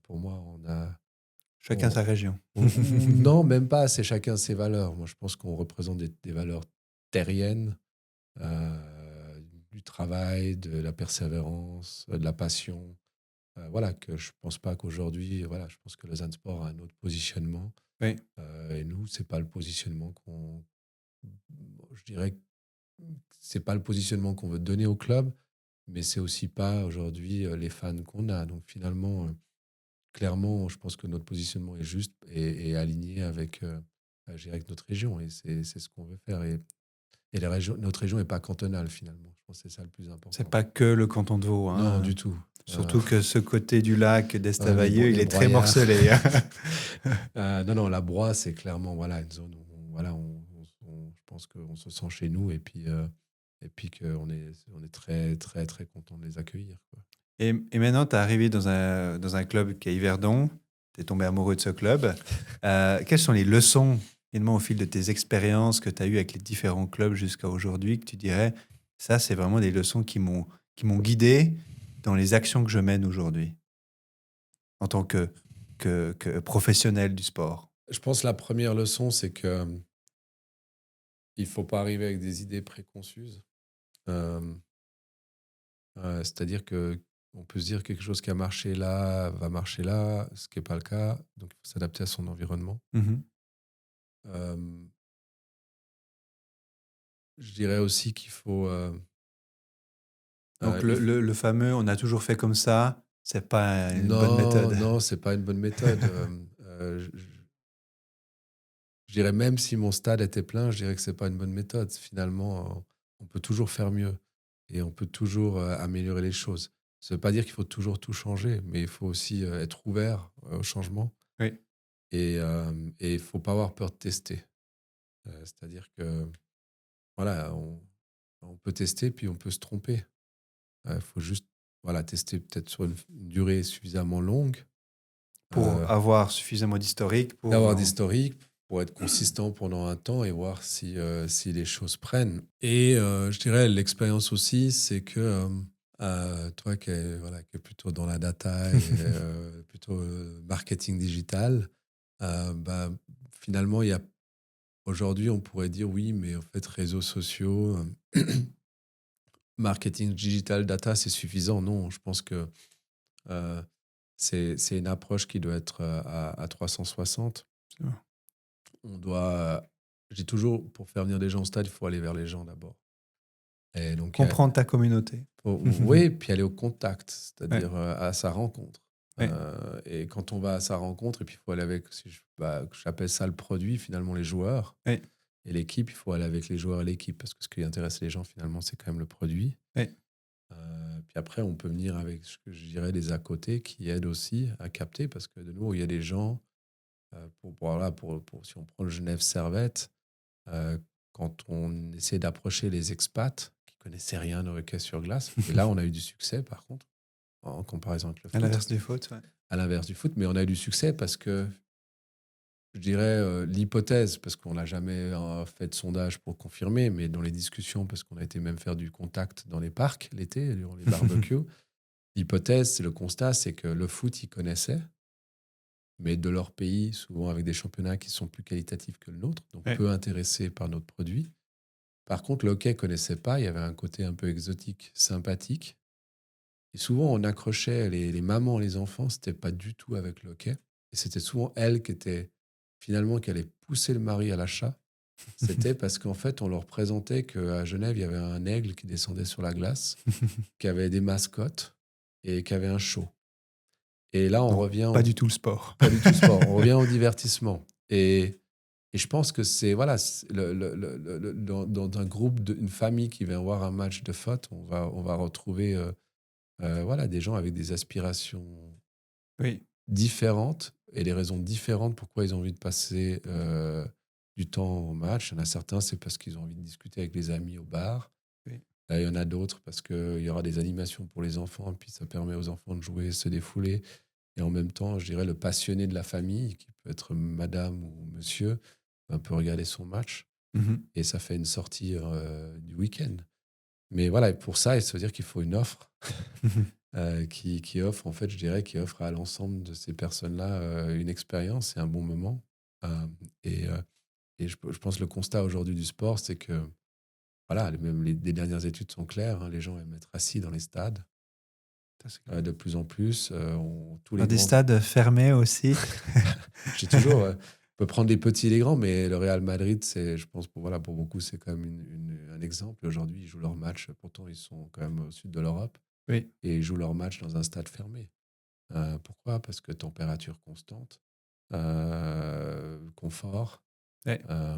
Pour moi, Chacun sa région. non, même pas, c'est chacun ses valeurs. Moi, je pense qu'on représente des valeurs terriennes, du travail, de la persévérance, de la passion. Voilà, que je pense pas qu'aujourd'hui, voilà, je pense que le Sport a un autre positionnement. Oui. Et nous, c'est pas le positionnement je dirais, que c'est pas le positionnement qu'on veut donner au club, mais c'est aussi pas aujourd'hui les fans qu'on a. Donc finalement, clairement, je pense que notre positionnement est juste et aligné avec, je dirais, avec notre région. Et c'est ce qu'on veut faire. Et notre région n'est pas cantonale finalement. Je pense que c'est ça le plus C'est important. pas que le canton de Vaud, Non, hein. du tout. Surtout que ce côté du lac d'Estavayer, il Les est très broyards. morcelé, hein. Non, la Broye, c'est clairement voilà, une zone où voilà, je pense qu'on se sent chez nous et puis qu'on on est très, très, très content de les accueillir, quoi. Et maintenant, tu es arrivé dans un club qui est Yverdon. Tu es tombé amoureux de ce club. Quelles sont les leçons, finalement, au fil de tes expériences que tu as eues avec les différents clubs jusqu'à aujourd'hui, que tu dirais, ça, c'est vraiment des leçons qui m'ont guidé dans les actions que je mène aujourd'hui en tant que professionnel du sport? Je pense que la première leçon, c'est que il faut pas arriver avec des idées préconçues. Euh, C'est-à-dire que on peut se dire que quelque chose qui a marché là va marcher là, ce qui n'est pas le cas. Donc, il faut s'adapter à son environnement. Mhm. Euh, je dirais aussi qu'il faut, Donc, il faut- le fameux, on a toujours fait comme ça, c'est pas une bonne Non, méthode. non, c'est pas une bonne méthode. Je dirais même si mon stade était plein, je dirais que c'est pas une bonne méthode. Finalement, on peut toujours faire mieux et on peut toujours améliorer les choses. Ça veut pas dire qu'il faut toujours tout changer, mais il faut aussi être ouvert au changement Oui. et il faut pas avoir peur de tester. C'est-à-dire que voilà, on peut tester puis on peut se tromper. Il faut juste voilà tester peut-être sur une durée suffisamment longue. Pour euh, avoir suffisamment d'historique pour... D'avoir d'historique pour être consistant pendant un temps et voir si les choses prennent. Et je dirais l'expérience aussi, c'est que toi voilà, qui est plutôt dans la data et plutôt marketing digital, bah, finalement, aujourd'hui, on pourrait dire oui, mais en fait, réseaux sociaux, marketing digital, data, c'est suffisant. Non, je pense que euh, c'est une approche qui doit être à 360. On doit, je dis toujours, pour faire venir des gens au stade, il faut aller vers les gens d'abord. Et donc, Comprendre ta communauté. oui, puis aller au contact, Ouais, c'est-à-dire à sa rencontre. ouais, Et quand on va à sa rencontre, et puis il faut aller avec, j'appelle ça le produit, finalement, les joueurs. ouais, Et l'équipe, il faut aller avec les joueurs et l'équipe, parce que ce qui intéresse les gens, finalement, c'est quand même le produit. ouais. Puis après, on peut venir avec ce que je dirais des à côté qui aident aussi à capter, parce que de nouveau, il y a des gens, voilà, si on prend le Genève Servette, euh, quand on essaie d'approcher les expats qui connaissaient rien au hockey sur glace. Et là, on a eu du succès, par contre, en comparaison avec le À foot, l'inverse du foot, ouais. à l'inverse du foot. Mais on a eu du succès parce que, je dirais, l'hypothèse, parce qu'on n'a jamais fait de sondage pour confirmer, mais dans les discussions, parce qu'on a été même faire du contact dans les parcs l'été, durant les barbecues, l'hypothèse, c'est le constat, c'est que le foot, ils connaissaient, mais de leur pays, souvent avec des championnats qui sont plus qualitatifs que le nôtre, donc Ouais. peu intéressés par notre produit. Par contre, le hockey ne connaissait pas, il y avait un côté un peu exotique, sympathique. Et souvent, on accrochait les mamans, les enfants, c'était pas du tout avec le hockey. Et c'était souvent elles qui étaient finalement qui allaient pousser le mari à l'achat. C'était parce qu'en fait, on leur présentait qu'à Genève, il y avait un aigle qui descendait sur la glace, qui avait des mascottes et qui avait un show. Et là, on Donc, revient pas du tout le sport. pas du tout sport, on revient au divertissement. Et je pense que c'est voilà, dans un groupe, une famille qui vient voir un match de foot, on va retrouver voilà, des gens avec des aspirations Oui. différentes et des raisons différentes pourquoi ils ont envie de passer du temps au match. Il y en a certains, c'est parce qu'ils ont envie de discuter avec les amis au bar. Oui. Là, il y en a d'autres parce qu'il y aura des animations pour les enfants, et puis ça permet aux enfants de jouer, se défouler. Et en même temps, je dirais, le passionné de la famille, qui peut être madame ou monsieur, peut regarder son match Mhm. et ça fait une sortie du week-end. Mais voilà, et pour ça, il faut dire qu'il faut une offre qui offre, en fait, je dirais, qui offre à l'ensemble de ces personnes-là une expérience et un bon moment. Euh, et je pense que le constat aujourd'hui du sport, c'est que voilà, même les dernières études sont claires, hein, les gens aiment être assis dans les stades Ça, c'est clair. de plus en plus. Tous Dans les des grands. stades fermés aussi. J'ai toujours. On peut prendre les petits et les grands, mais le Real Madrid, je pense, voilà, pour beaucoup, c'est quand même un exemple. Aujourd'hui, ils jouent leur match, pourtant, ils sont quand même au sud de l'Europe, Oui. et ils jouent leur match dans un stade fermé. Pourquoi? Parce que température constante, confort. Ouais. euh,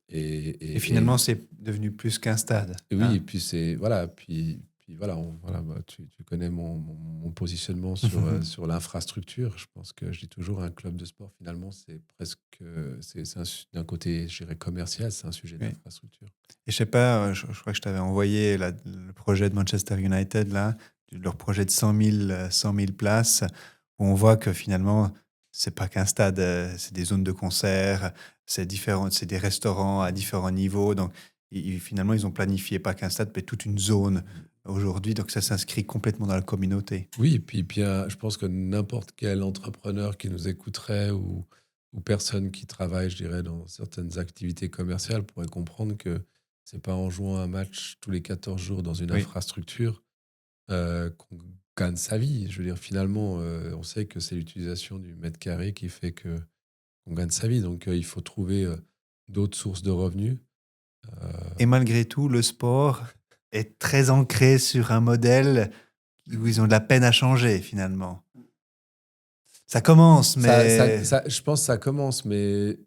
et, Et et- finalement, et- c'est devenu plus qu'un stade. et oui, Hein. et puis voilà, puis voilà, voilà, bah, tu connais mon positionnement sur l'infrastructure. Je pense que je dis toujours, un club de sport, finalement, c'est presque, d'un côté, je dirais commercial, c'est un sujet Oui. d'infrastructure. Et je sais pas, je crois que je t'avais envoyé le projet de Manchester United, là, leur projet de 100 000 places, où on voit que finalement, c'est pas qu'un stade, c'est des zones de concert, c'est des restaurants à différents niveaux. Donc, finalement, ils ont planifié pas qu'un stade, mais toute une zone aujourd'hui. Donc, ça s'inscrit complètement dans la communauté. Oui, et puis je pense que n'importe quel entrepreneur qui nous écouterait ou personne qui travaille, je dirais, dans certaines activités commerciales pourrait comprendre que c'est pas en jouant un match tous les 14 jours dans une Oui. infrastructure qu'on gagne sa vie. Je veux dire, finalement, on sait que c'est l'utilisation du mètre carré qui fait que qu'on gagne sa vie. Donc, il faut trouver d'autres sources de revenus. Euh, Et malgré tout, le sport est très ancré sur un modèle où ils ont de la peine à changer, finalement. Ça commence, mais je pense que ça commence, mais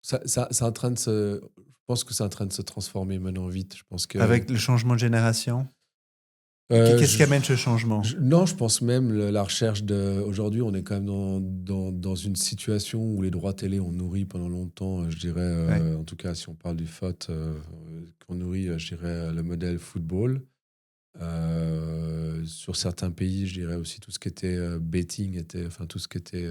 c'est en train de je pense que c'est en train de se transformer maintenant vite. Je pense que avec le changement de génération, euh, qu'est-ce qui je- amène ce changement? non, je pense même la recherche de. Aujourd'hui, on est quand même dans une situation où les droits télé ont nourri pendant longtemps, je dirais, Ouais. en tout cas, si on parle du FOT, qu'on nourrit, je dirais, le modèle football. Sur certains pays, je dirais aussi tout ce qui était betting enfin tout ce qui était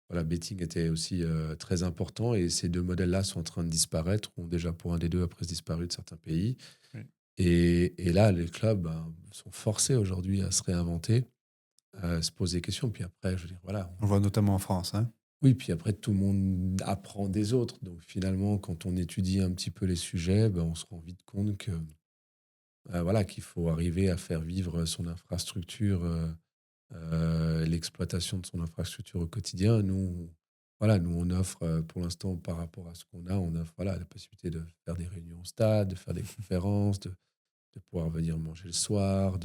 voilà, betting était aussi très important, et ces deux modèles-là sont en train de disparaître, ont déjà pour un des deux après disparu de certains pays. Oui. Et là, les clubs sont forcés aujourd'hui à se réinventer, à se poser des questions. Puis après, je veux dire, voilà. On le voit notamment en France. Hein. Oui, puis après, tout le monde apprend des autres. Donc finalement, quand on étudie un petit peu les sujets, on se rend vite compte que voilà, qu'il faut arriver à faire vivre son infrastructure, l'exploitation de son infrastructure au quotidien. Voilà, nous, on offre, pour l'instant, par rapport à ce qu'on a, on offre voilà, la possibilité de faire des réunions au stade, de faire des conférences, de pouvoir venir manger le soir.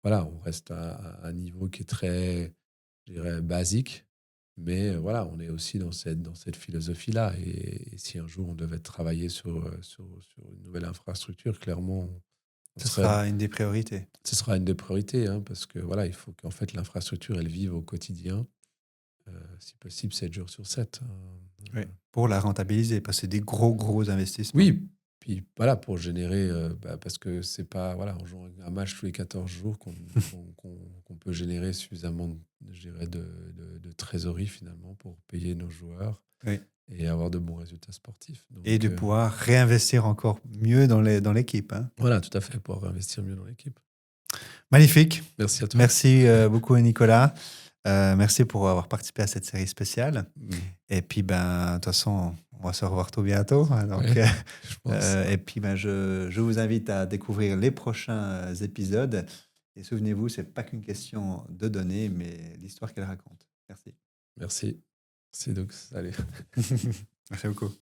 Voilà, on reste à un niveau qui est très, je dirais, basique. Mais voilà, on est aussi dans cette philosophie-là. Et si un jour on devait travailler sur une nouvelle infrastructure, clairement, on Ce serait, sera une des priorités. ce sera une des priorités, hein, parce que voilà, il faut qu'en fait l'infrastructure, elle vive au quotidien, si possible 7 jours sur 7. Oui. Pour la rentabiliser, parce que c'est des gros investissements. Oui, puis voilà, pour générer, parce que c'est pas voilà, en jouant un match tous les 14 jours qu'on peut générer suffisamment, je dirais, de trésorerie finalement pour payer nos joueurs Oui. et avoir de bons résultats sportifs. Et Donc de pouvoir réinvestir encore mieux dans l'équipe. Hein. voilà, tout à fait, pour investir mieux dans l'équipe. Magnifique. Merci à toi. Merci beaucoup, Nicolas. Merci pour avoir participé à cette série spéciale. Et puis, de toute façon, on va se revoir tout bientôt. Hein, donc, Ouais, je pense. et puis, je vous invite à découvrir les prochains épisodes. Et souvenez-vous, c'est pas qu'une question de données, mais l'histoire qu'elle raconte. Merci. Merci. C'est donc, allez. Merci beaucoup.